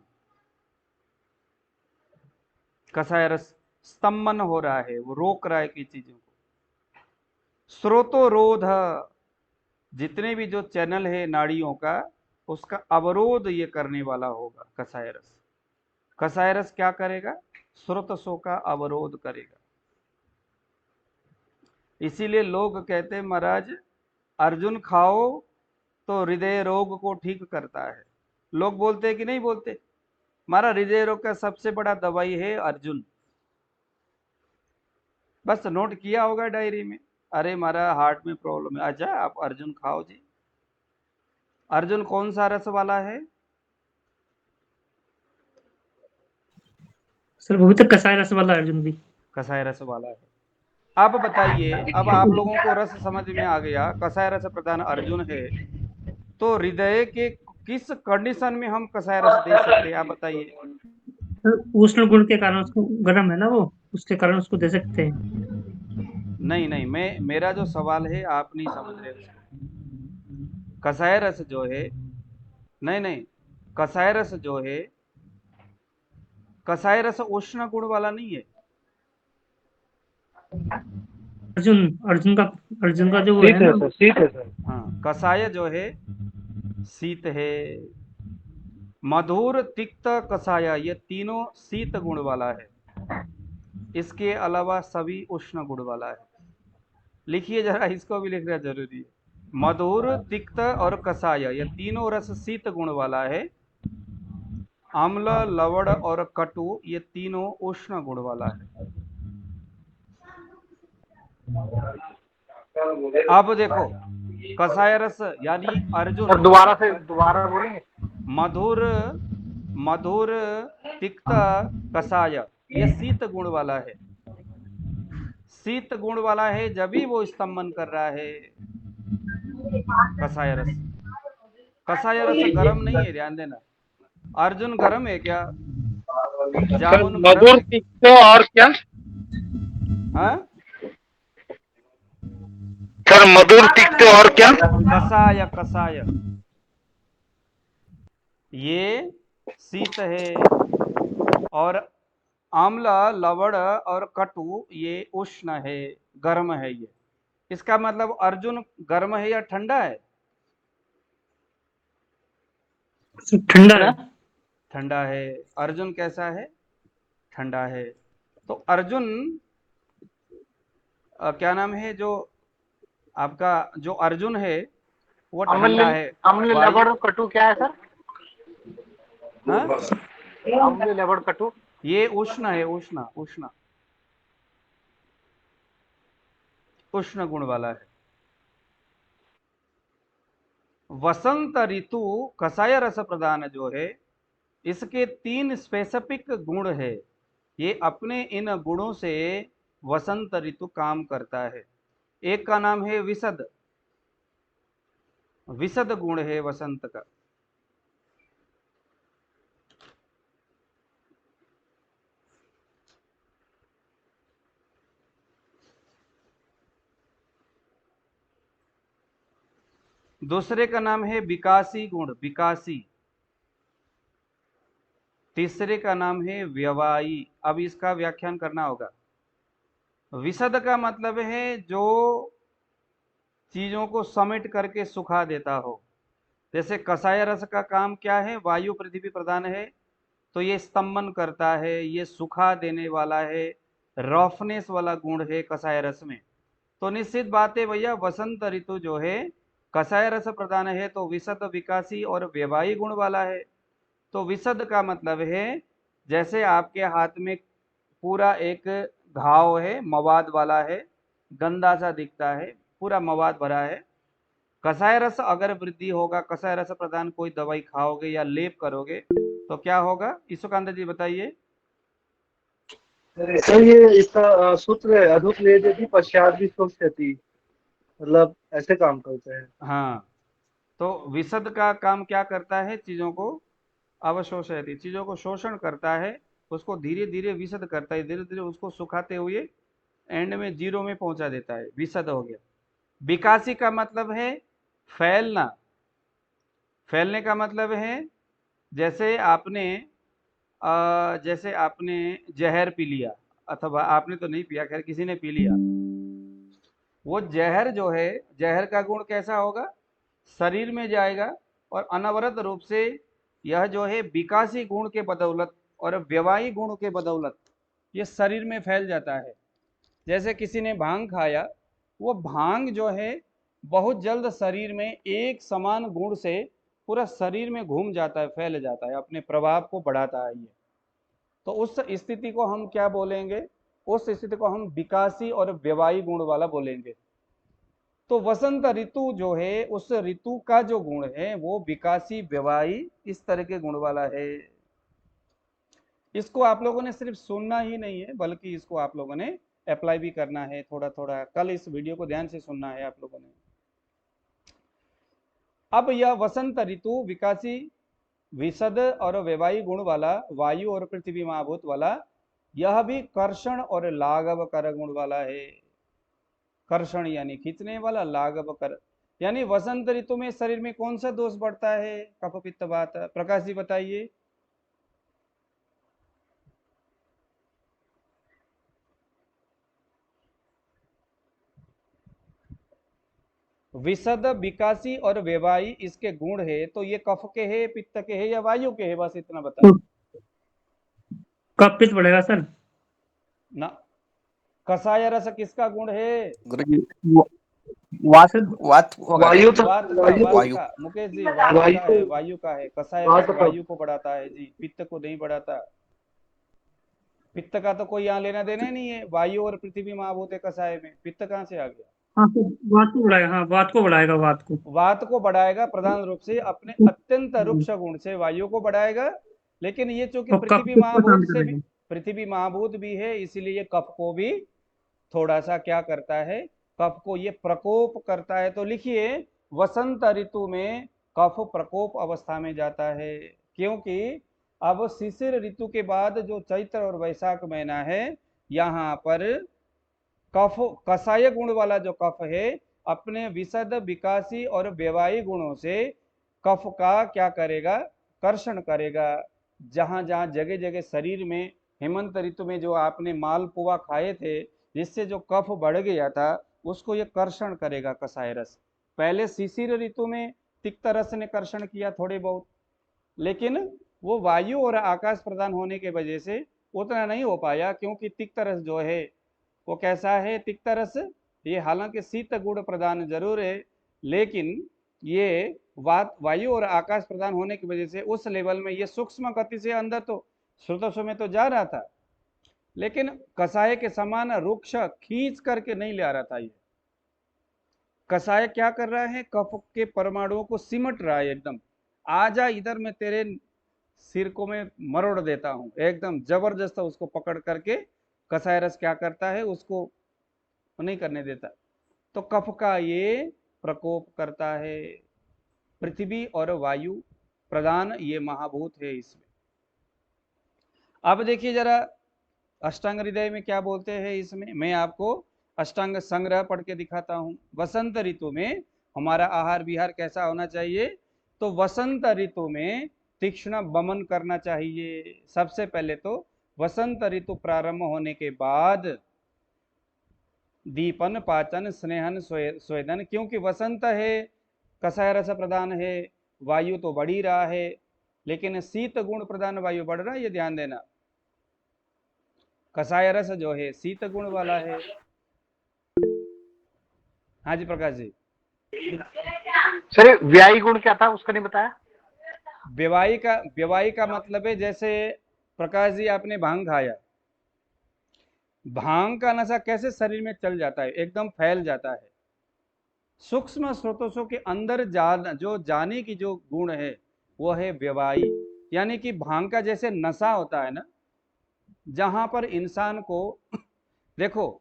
कसाय रस स्तंभन हो रहा है, वो रोक रहा है की चीजों को। स्रोतोरोध, जितने भी जो चैनल है नाड़ियों का, उसका अवरोध ये करने वाला होगा कसाय रस। कसाय रस क्या करेगा? स्रोतसों का अवरोध करेगा। इसीलिए लोग कहते हैं महाराज अर्जुन खाओ तो हृदय रोग को ठीक करता है। लोग बोलते हैं कि नहीं बोलते? हमारा हृदय रोग का सबसे बड़ा दवाई है अर्जुन। बस नोट किया होगा डायरी में, अरे हमारा हार्ट में प्रॉब्लम है, अच्छा आप अर्जुन खाओ जी। अर्जुन कौन सा रस वाला है? सर वो भी तो कसाय रस वाला अर्जुन भी। कसाय रस वाला है। अब बताइए, अब आप लोगों को रस समझ में आ गया, कसाय रस प्रधान अर्जुन है, तो हृदय के किस कंडीशन में हम कसाय रस दे सकते हैं? आप बताइए। सर उष्ण गुण के कारण, उसको गर्म है ना वो, उसके कारण उसको दे सकते हैं। नहीं नहीं, मेरा जो सवाल है आप नहीं समझ रहे उसको। कसाय रस जो है नहीं नहीं, कसाय रस जो है, कसाय रस उष्ण गुण वाला नहीं है। अर्जुन अर्जुन का जो वो शीत है है ना, सर, शीत है सर। हाँ, कसाय जो है शीत है। मधुर, तिक्त, कसाय, ये तीनों शीत गुण वाला है। इसके अलावा सभी उष्ण गुण वाला है। लिखिए जरा, इसको भी लिखना जरूरी है। मधुर, तिक्त और कसाय, ये तीनों रस शीत गुण वाला है। अम्ल, लवण और कटु, ये तीनों उष्ण गुण वाला है। अब देखो, कसाय रस यानी अर्जुन, सर दोबारा से दोबारा बोलेंगे? मधुर, मधुर, तिक्त, कसाय, ये शीत गुण वाला है। शीत गुण वाला है जब भी वो स्तंभन कर रहा है कसाय रस। कसाय रस गर्म नहीं है, ध्यान देना। अर्जुन गर्म है क्या? सर जामुन गर्म मधुर, है? तिक्त और क्या? हाँ, सर मधुर, तिक्त और क्या? कसाय, कसाय ये शीत है, और आम्ल, लवण और कटु ये उष्ण है, गर्म है ये। इसका मतलब अर्जुन गर्म है या ठंडा है? ठंडा है। ठंडा है। अर्जुन कैसा है? ठंडा है। तो अर्जुन क्या नाम है जो आपका, जो अर्जुन है वो ठंडा अम्ल है। अम्ल वायु, लवण कटु क्या है सर? हाँ, अम्ल लवण कटु। ये उष्ण है, उष्ण उष्ण उष्ण गुण वाला है। वसंत ऋतु कसाय रस प्रदान जो है, इसके 3 स्पेसिफिक गुण है। ये अपने इन गुणों से वसंत ऋतु काम करता है। एक का नाम है विशद, विशद गुण है वसंत का। दूसरे का नाम है विकासी गुण, विकासी। तीसरे का नाम है व्यवायी। अब इसका व्याख्यान करना होगा। विशद का मतलब है जो चीजों को समेट करके सुखा देता हो। जैसे कसाय रस का काम क्या है? वायु पृथ्वी प्रदान है, तो ये स्तंभन करता है, ये सुखा देने वाला है, रफनेस वाला गुण है कसाय रस में। तो निश्चित बात है भैया, वसंत ऋतु जो है कसाय रस प्रदान है, तो विशद, विकासी और व्यवायी गुण वाला है। तो विशद का मतलब है जैसे आपके हाथ में पूरा एक घाव है, मवाद वाला है, गंदा सा दिखता है, पूरा मवाद भरा है। कसाय रस अगर वृद्धि होगा, कसाय रस प्रदान कोई दवाई खाओगे या लेप करोगे तो क्या होगा? ईश्वकांत जी बताइए। सर ये इसका सूत्र है, अधुक वेद यदि पश्चात भी शोष्यति, मतलब ऐसे काम करते हैं। हाँ, तो विशद का काम क्या करता है? चीजों को अवशोषयति, चीजों को शोषण करता है, उसको धीरे धीरे विशद करता है, धीरे धीरे उसको सुखाते हुए एंड में जीरो में पहुंचा देता है, विशद हो गया। विकासी का मतलब है फैलना। फैलने का मतलब है जैसे आपने जैसे आपने जहर पी लिया, अथवा आपने तो नहीं पिया, खैर किसी ने पी लिया, वो जहर जो है, जहर का गुण कैसा होगा? शरीर में जाएगा और अनवरत रूप से यह जो है विकासी गुण के बदौलत और व्यवाही गुण के बदौलत ये शरीर में फैल जाता है। जैसे किसी ने भांग खाया, वो भांग जो है बहुत जल्द शरीर में एक समान गुण से पूरा शरीर में घूम जाता है, फैल जाता है, अपने प्रभाव को बढ़ाता है ये। तो उस स्थिति को हम क्या बोलेंगे? उस स्थिति को हम विकासी और व्यवाही गुण वाला बोलेंगे। तो वसंत ऋतु जो है, उस ऋतु का जो गुण है वो विकासी, व्यवाही, इस तरह के गुण वाला है। इसको आप लोगों ने सिर्फ सुनना ही नहीं है, बल्कि इसको आप लोगों ने अप्लाई भी करना है थोड़ा थोड़ा। कल इस वीडियो को ध्यान से सुनना है आप लोगों ने। अब यह वसंत ऋतु विकासी, विशद और व्यवाही गुण वाला, वायु और पृथ्वी महाभूत वाला, यह भी कर्षण और लाघव कर गुण वाला है। कर्षण यानी खींचने वाला, लाघव कर यानी वसंत ऋतु में शरीर में कौन सा दोष बढ़ता है? कफ पित्त वात। प्रकाश जी बताइए। विशद, विकासी और वेवाई इसके गुण है, तो ये कफ के है, पित्त के है या वायु के है? बस इतना बताइए। तो कब पित्त बढ़ेगा सर? ना, कषाय रस किसका गुण है? गुरुजी वात सर वात होगा वायु क्या? तो वात का, वायु वात वायु का। मुकेश जी वात वायु का है, तो वायु का है। कषाय वात रस का वायु को बढ़ाता है जी, पित्त को नहीं बढ़ाता। पित्त का तो कोई यहाँ लेना देना ही नहीं है। वायु और पृथ्वी महाभूत है कषाय में, पित्त कहाँ से आ गया? हाँ तो वात को बढ़ाएगा, हाँ वात को बढ़ाएगा, वात को। वात को बढ़ाएगा प्रधान रूप से, अपने अत्यंत रुक्ष गुण से वायु को बढ़ाएगा। लेकिन ये चूंकि और कफ पृथ्वी पित्त को शांत महाभूत से भी, करेगा। पृथ्वी महाभूत भी है, इसीलिए ये कफ को भी थोड़ा सा क्या करता है, कफ को ये प्रकोप करता है। तो लिखिए वसंत ऋतु में कफ प्रकोप अवस्था में जाता है, क्योंकि अब शिशिर ऋतु के बाद जो चैत्र और वैशाख महीना है, यहाँ पर कफ, कषाय गुण वाला जो कफ है, अपने विशद, विकासी और व्यवाही गुणों से कफ का क्या करेगा, कर्षण करेगा। जहां जहां जगह जगह शरीर में हेमंत ऋतु में जो आपने मालपुआ खाए थे, जिससे जो कफ बढ़ गया था, उसको ये कर्षण करेगा कषाय रस। पहले शिशिर ऋतु में तिक्त रस ने कर्षण किया थोड़े बहुत, लेकिन वो वायु और आकाश प्रदान होने के वजह से उतना नहीं हो पाया, क्योंकि तिक्त रस जो है वो कैसा है? तिक्त रस, ये हालांकि शीत गुण प्रदान जरूर है, लेकिन ये वायु और आकाश प्रदान होने की वजह से उस लेवल में ये सूक्ष्म गति से अंदर तो श्रोतस्व में तो जा रहा था, लेकिन कषाय के समान रुक्ष खींच करके नहीं ले आ रहा था। ये कषाय क्या कर रहा है? कफ के परमाणुओं को सिमट रहा है एकदम। आजा इधर, मैं तेरे सिर को मैं मरोड़ देता हूं, एकदम जबरदस्त उसको पकड़ करके कषाय रस क्या करता है, उसको नहीं करने देता। तो कफ का ये प्रकोप करता है। पृथ्वी और वायु प्रधान ये महाभूत है इसमें। अब देखिए जरा अष्टांग हृदय में क्या बोलते हैं इसमें, मैं आपको अष्टांग संग्रह पढ़ के दिखाता हूं। वसंत ऋतु में हमारा आहार विहार कैसा होना चाहिए? तो वसंत ऋतु में तीक्ष्ण बमन करना चाहिए। सबसे पहले तो वसंत ऋतु प्रारंभ होने के बाद दीपन, पाचन, स्नेहन, स्वेदन, क्योंकि वसंत है, कषाय रस प्रदान है, वायु तो बढ़ ही रहा है, लेकिन शीत गुण प्रदान वायु बढ़ रहा है, ये ध्यान देना। कषाय रस जो है शीत गुण वाला है। हाँ जी प्रकाश जी। सर व्यायी गुण क्या था, उसका नहीं बताया। व्यवाही का मतलब है, जैसे प्रकाश जी आपने भांग खाया, भांग का नशा कैसे शरीर में चल जाता है, एकदम फैल जाता है। सूक्ष्म स्रोतों के अंदर जो जाने की जो गुण है वो है व्यवाही। यानी कि भांग का जैसे नशा होता है ना, जहां पर इंसान को देखो,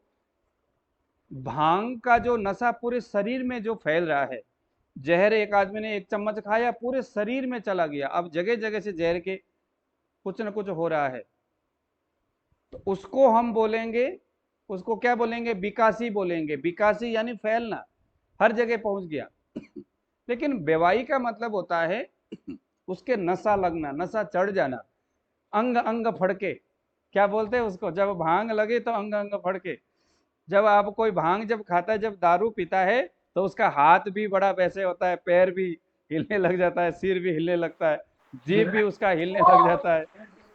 भांग का जो नशा पूरे शरीर में जो फैल रहा है, जहर एक आदमी ने 1 चम्मच खाया, पूरे शरीर में चला गया, अब जगह जगह से जहर के कुछ न कुछ हो रहा है, तो उसको हम बोलेंगे, उसको क्या बोलेंगे? विकासी बोलेंगे। विकासी यानी फैलना, हर जगह पहुंच गया। लेकिन बेवाई का मतलब होता है उसके नशा लगना, नशा चढ़ जाना, अंग अंग फड़के। क्या बोलते हैं उसको? जब भांग लगे तो अंग अंग फड़के। जब आप कोई भांग जब खाता है, जब दारू पीता है, तो उसका हाथ भी बड़ा वैसे होता है, पैर भी हिलने लग जाता है, सिर भी हिलने लगता है, जीभ भी उसका हिलने लग जाता है,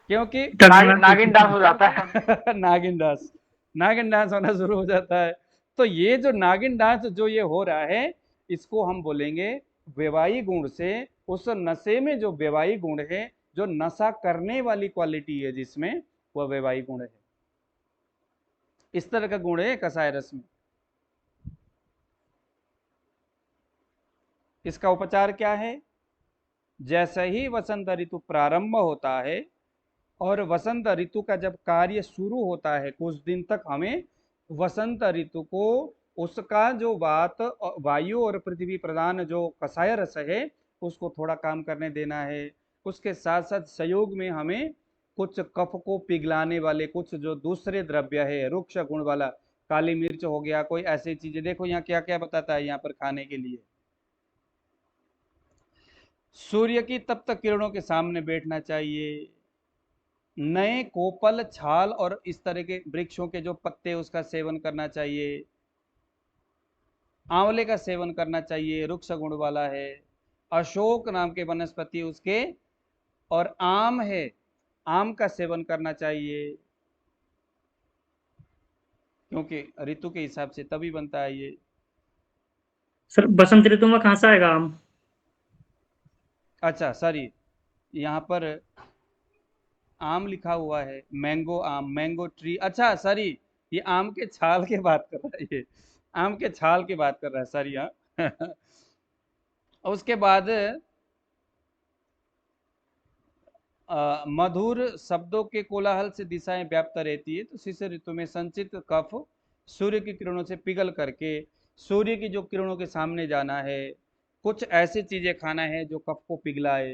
क्योंकि नागिन डांस हो जाता है। नागिन डांस होना शुरू हो जाता है। तो ये जो नागिन डांस जो ये हो रहा है, इसको हम बोलेंगे वेवाई गुण से। उस नशे में जो वेवाई गुण है, जो नशा करने वाली क्वालिटी है जिसमें, वह वेवाई गुण है। इस तरह का गुण है कषाय रस में। इसका उपचार क्या है? जैसे ही वसंत ऋतु प्रारंभ होता है और वसंत ऋतु का जब कार्य शुरू होता है, कुछ दिन तक हमें वसंत ऋतु को उसका जो वायु और पृथ्वी प्रधान जो कषाय रस है, उसको थोड़ा काम करने देना है। उसके साथ साथ संयोग में हमें कुछ कफ को पिघलाने वाले कुछ जो दूसरे द्रव्य है, रुक्ष गुण वाला, काली मिर्च हो गया, कोई ऐसी चीजें, देखो यहाँ क्या क्या बताता है यहाँ पर खाने के लिए। सूर्य की तप्त किरणों के सामने बैठना चाहिए। नए कोपल, छाल और इस तरह के वृक्षों के जो पत्ते उसका सेवन करना चाहिए। आंवले का सेवन करना चाहिए, रुक्ष गुण वाला है। अशोक नाम के वनस्पति उसके, और आम है, आम का सेवन करना चाहिए, क्योंकि ऋतु के हिसाब से तभी बनता है ये। सर बसंत ऋतु में कहाँ से आएगा आम? अच्छा सॉरी, यहाँ पर आम लिखा हुआ है, मैंगो आम, मैंगो ट्री। अच्छा सॉरी, ये आम के छाल की बात कर रहा है, ये आम के छाल की बात कर रहा है, सॉरी। हाँ उसके बाद मधुर शब्दों के कोलाहल से दिशाएं व्याप्त रहती है, तो शिशिर ऋतु में संचित कफ सूर्य की किरणों से पिघल करके सूर्य की जो किरणों के सामने जाना है। कुछ ऐसी चीजें खाना है जो कफ को पिघलाए,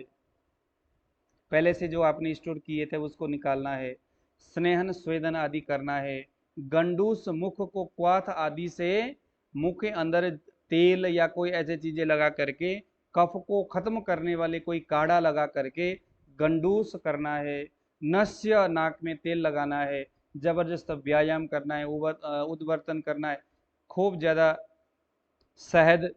पहले से जो आपने स्टोर किए थे उसको निकालना है। स्नेहन स्वेदन आदि करना है। गंडूस, मुख को क्वाथ आदि से मुख के अंदर तेल या कोई ऐसी चीजें लगा करके, कफ को खत्म करने वाले कोई काढ़ा लगा करके गंडूस करना है। नस्य, नाक में तेल लगाना है। जबरदस्त व्यायाम करना है, उद्वर्तन करना है, खूब ज्यादा शहद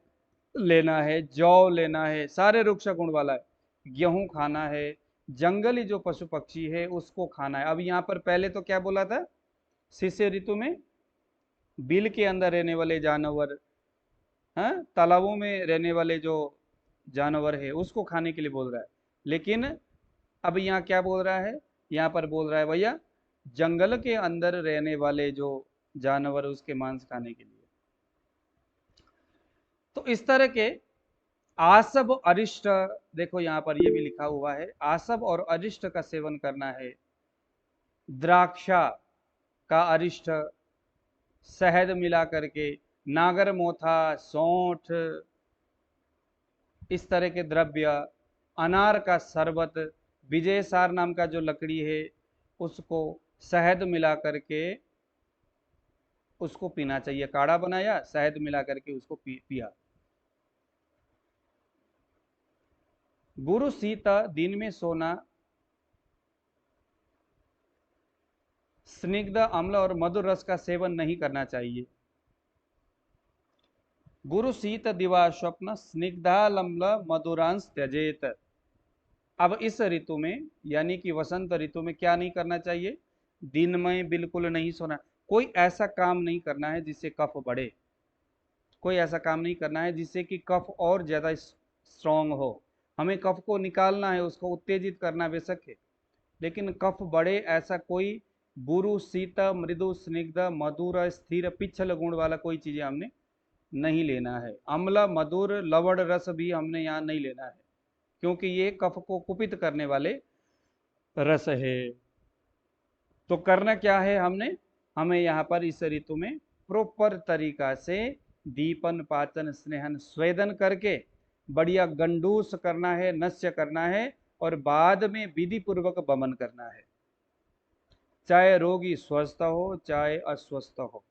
लेना है, जौ लेना है, सारे वृक्ष गुण वाला है। गेहूं खाना है। जंगली जो पशु पक्षी है उसको खाना है। अब यहाँ पर पहले तो क्या बोला था, शिशिर ऋतु में बिल के अंदर रहने वाले जानवर, हाँ, तालाबों में रहने वाले जो जानवर है उसको खाने के लिए बोल रहा है। लेकिन अब यहाँ क्या बोल रहा है, यहाँ पर बोल रहा है भैया जंगल के अंदर रहने वाले जो जानवर उसके मांस खाने के लिए। तो इस तरह के आसब अरिष्ट, देखो यहाँ पर ये भी लिखा हुआ है, आसब और अरिष्ट का सेवन करना है। द्राक्षा का अरिष्ट, शहद मिला करके, नागर मोथा, सौंठ, इस तरह के द्रव्य, अनार का शरबत, विजय सार नाम का जो लकड़ी है उसको शहद मिला करके उसको पीना चाहिए। काढ़ा बनाया, शहद मिला करके उसको पिया। गुरु सीता, दिन में सोना, स्निग्ध, अम्ल और मधुर रस का सेवन नहीं करना चाहिए। गुरु शीत दिवा स्वप्न, स्निग्धालम्ल मधुरांश त्यजेत। अब इस ऋतु में यानी कि वसंत ऋतु में क्या नहीं करना चाहिए, दिन में बिल्कुल नहीं सोना। कोई ऐसा काम नहीं करना है जिससे कफ बढ़े, कोई ऐसा काम नहीं करना है जिससे कि कफ और ज्यादा स्ट्रांग हो। हमें कफ को निकालना है, उसको उत्तेजित करना बेशक है, लेकिन कफ बढ़े ऐसा कोई गुरु शीत मृदु स्निग्ध मधुर स्थिर पिछल गुण वाला कोई चीजें हमने नहीं लेना है। अम्ल मधुर लवण रस भी हमने यहाँ नहीं लेना है, क्योंकि ये कफ को कुपित करने वाले रस है। तो करना क्या है हमने, हमें यहाँ पर इस ऋतु में प्रॉपर तरीका से दीपन पाचन स्नेहन स्वेदन करके बढ़िया गंडूस करना है, नस्य करना है, और बाद में विधि पूर्वक बमन करना है। चाहे रोगी स्वस्थ हो चाहे अस्वस्थ हो,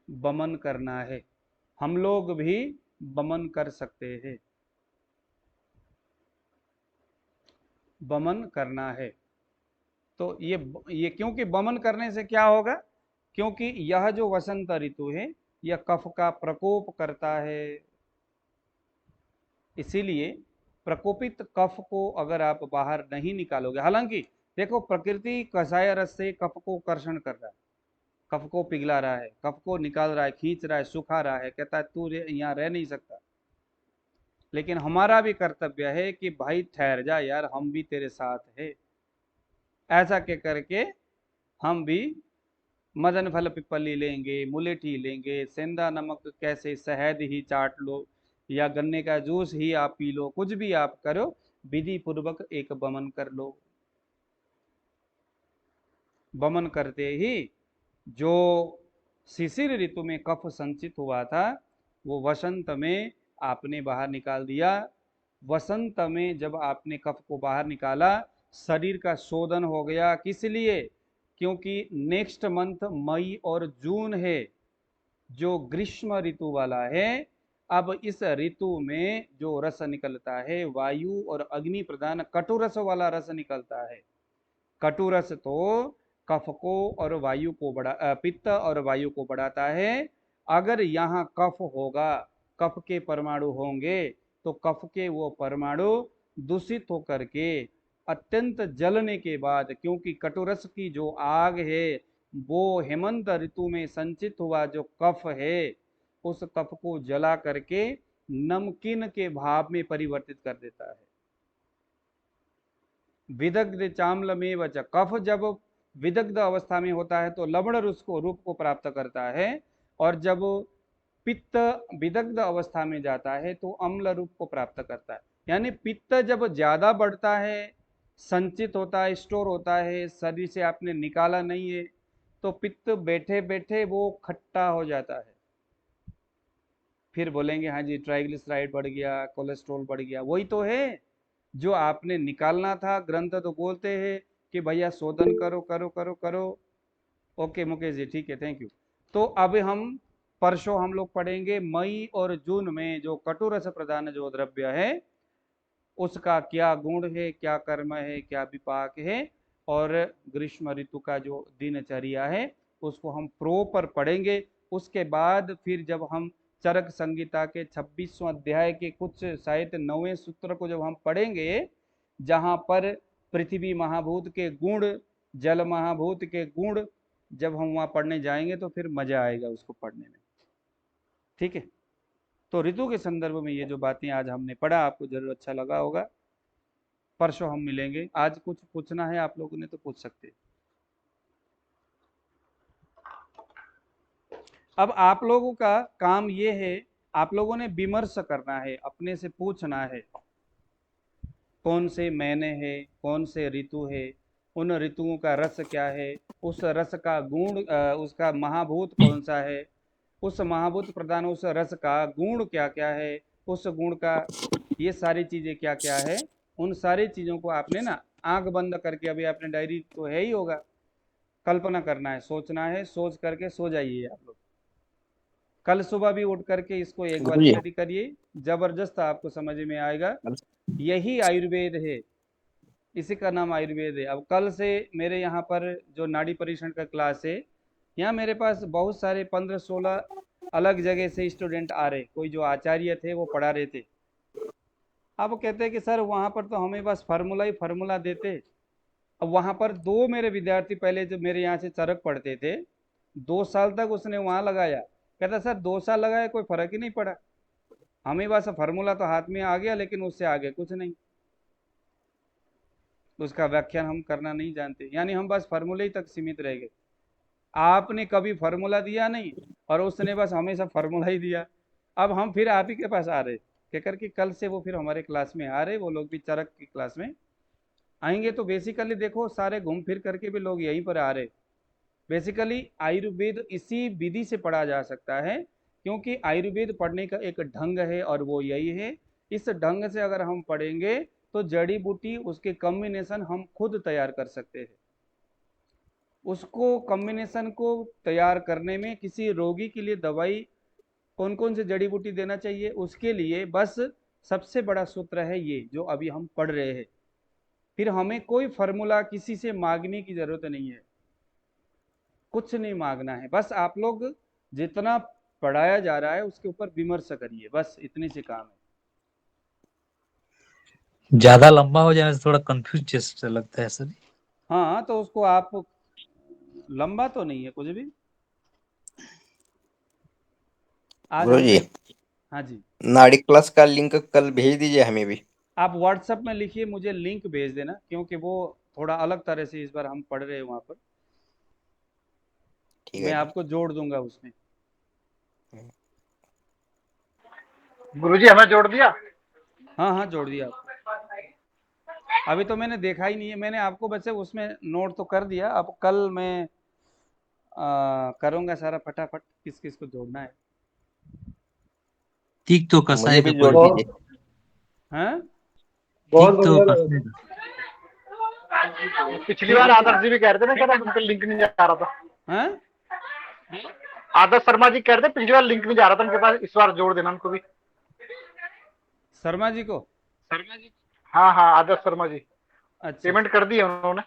बमन करना है। हम लोग भी बमन कर सकते हैं, बमन करना है। तो ये क्योंकि बमन करने से क्या होगा, क्योंकि यह जो वसंत ऋतु है यह कफ का प्रकोप करता है। इसीलिए प्रकोपित कफ को अगर आप बाहर नहीं निकालोगे, हालांकि देखो प्रकृति कषाय रस से कफ को कर्षण कर रहा है, कफ को पिघला रहा है, कफ को निकाल रहा है, खींच रहा है, सुखा रहा है, कहता है तू यहाँ रह नहीं सकता। लेकिन हमारा भी कर्तव्य है कि भाई ठहर जा यार, हम भी तेरे साथ है। ऐसा कह करके हम भी मदन फल पिपली लेंगे, मुलेठी लेंगे, सेंधा नमक कैसे शहद ही चाट लो, या गन्ने का जूस ही आप पी लो, कुछ भी आप करो, विधि पूर्वक एक बमन कर लो। बमन करते ही जो शिशिर ऋतु में कफ संचित हुआ था वो वसंत में आपने बाहर निकाल दिया। वसंत में जब आपने कफ को बाहर निकाला, शरीर का शोधन हो गया। किस लिए, क्योंकि नेक्स्ट मंथ मई और जून है जो ग्रीष्म ऋतु वाला है। अब इस ऋतु में जो रस निकलता है वायु और अग्नि प्रधान कटु रस वाला रस निकलता है। कटु रस तो कफ को और वायु को पित्त और वायु को बढ़ाता है। अगर यहाँ कफ होगा, कफ के परमाणु होंगे, तो कफ के वो परमाणु दूषित होकर के अत्यंत जलने के बाद, क्योंकि कटुरस की जो आग है वो हेमंत ऋतु में संचित हुआ जो कफ है, उस कफ को जला करके नमकीन के भाव में परिवर्तित कर देता है। विदग्ध चाम्ल में वच, कफ जब विदग्ध अवस्था में होता है तो लवण रूप को प्राप्त करता है, और जब पित्त विदग्ध अवस्था में जाता है तो अम्ल रूप को प्राप्त करता है। यानी पित्त जब ज्यादा बढ़ता है, संचित होता है, स्टोर होता है, शरीर से आपने निकाला नहीं है, तो पित्त बैठे बैठे वो खट्टा हो जाता है। फिर बोलेंगे हाँ जी ट्राइग्लिसराइड बढ़ गया, कोलेस्ट्रॉल बढ़ गया, वही तो है जो आपने निकालना था। ग्रंथ तो बोलते हैं कि भैया शोधन करो करो करो करो। ओके मुकेश जी, ठीक है, थैंक यू। तो अब हम परसों हम लोग पढ़ेंगे मई और जून में जो कटुरस प्रधान जो द्रव्य है उसका क्या गुण है, क्या कर्म है, क्या विपाक है, और ग्रीष्म ऋतु का जो दिनचर्या है उसको हम प्रॉपर पढ़ेंगे। उसके बाद फिर जब हम चरक संहिता के 26वें अध्याय के कुछ शायद 9वें सूत्र को जब हम पढ़ेंगे, जहाँ पर पृथ्वी महाभूत के गुण, जल महाभूत के गुण, जब हम वहाँ पढ़ने जाएंगे तो फिर मजा आएगा उसको पढ़ने में। ठीक है, तो ऋतु के संदर्भ में ये जो बातें आज हमने पढ़ा आपको जरूर अच्छा लगा होगा। परसों हम मिलेंगे। आज कुछ पूछना है आप लोगों ने तो पूछ सकते हैं। अब आप लोगों का काम ये है, आप लोगों ने विमर्श करना है, अपने से पूछना है कौन से महीने है, कौन से ऋतु है, उन ऋतुओं का रस क्या है, उस रस का गुण, उसका महाभूत कौन सा है, उस महाभूत प्रधान उस रस का गुण क्या क्या है, उस गुण का ये सारी चीजें क्या क्या है, उन सारी चीजों को आपने ना आंख बंद करके, अभी आपने डायरी तो है ही होगा, कल्पना करना है, सोचना है, सोच करके सो जाइए आप लोग। कल सुबह भी उठ करके इसको एक बार गुरुजी। स्टडी करिए, जबरदस्त आपको समझ में आएगा। यही आयुर्वेद है, इसी का नाम आयुर्वेद है। अब कल से मेरे यहाँ पर जो नाड़ी परीक्षण का क्लास है, यहाँ मेरे पास बहुत सारे 15-16 अलग जगह से स्टूडेंट आ रहे। कोई जो आचार्य थे वो पढ़ा रहे थे। अब कहते हैं कि सर वहाँ पर तो हमें बस फार्मूला ही फार्मूला देते। अब वहाँ पर 2 मेरे विद्यार्थी पहले जो मेरे यहाँ से चरक पढ़ते थे, 2 साल तक उसने वहाँ लगाया। कहता सर 2 साल लगाया कोई फर्क ही नहीं पड़ा, हमें बस फार्मूला तो हाथ में आ गया, लेकिन उससे आगे कुछ नहीं, उसका व्याख्यान हम करना नहीं जानते। यानी हम बस फार्मूले ही तक सीमित रह गए। आपने कभी फार्मूला दिया नहीं और उसने बस हमेशा फार्मूला ही दिया। अब हम फिर आप ही के पास आ रहे कहकर कि कल से वो फिर हमारे क्लास में आ रहे, वो लोग भी चरक की क्लास में आएंगे। तो बेसिकली देखो सारे घूम फिर करके भी लोग यहीं पर आ रहे। बेसिकली आयुर्वेद इसी विधि से पढ़ा जा सकता है, क्योंकि आयुर्वेद पढ़ने का एक ढंग है और वो यही है। इस ढंग से अगर हम पढ़ेंगे तो जड़ी बूटी उसके कॉम्बिनेशन हम खुद तैयार कर सकते हैं। उसको कॉम्बिनेशन को तैयार करने में किसी रोगी के लिए दवाई कौन कौन से जड़ी बूटी देना चाहिए, उसके लिए बस सबसे बड़ा सूत्र है ये जो अभी हम पढ़ रहे हैं। फिर हमें कोई फार्मूला किसी से मांगने की जरूरत नहीं है, कुछ नहीं मांगना है। बस आप लोग जितना पढ़ाया जा रहा है उसके ऊपर विमर्श करिए, बस इतने से काम है। ज्यादा लंबा हो जाने से थोड़ा कंफ्यूज जैसा लगता है सर। हाँ तो उसको आप, लंबा तो नहीं है कुछ भी। आज गुरुजी, हाँ जी, नाड़ी क्लास का लिंक कल भेज दीजिए हमें भी। आप व्हाट्सएप में लिखिए, मुझे लिंक भेज देना, क्योंकि वो थोड़ा अलग तरह से इस बार हम पढ़ रहे हैं वहां पर। ठीक मैं है। आपको जोड़ दूंगा उसमें। गुरुजी हमें जोड़ दिया। हाँ हाँ जोड़ दिया आपको। अभी तो मैंने देखा ही नहीं है, मैंने आपको वैसे उसमें नोट तो कर दिया। अब कल मैं करूंगा सारा फटाफट किस किस को जोड़ना है। ठीक तो मुझे कसाई भी का जोड़ पड़ दीजिए। हैं? बहुत ठीक तो बढ़िया कसाई लगा। का। पिछली बार आदर्श जी भी कह रहे थे ना, कहता उनका लिंक नहीं जा रहा था। हैं? आदर्श शर्मा जी कह रहे थे पिछली बार लिंक नहीं जा रहा था उनके पास, इस बार जोड़ देना उनको भी। शर्मा जी को? हाँ हाँ, आदर्श शर्मा जी, अच्छा, पेमेंट कर दी है उन्होंने।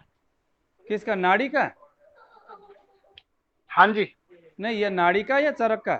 किसका, नाड़ी का? हाँ जी। नहीं, ये नाड़ी का या चरक का?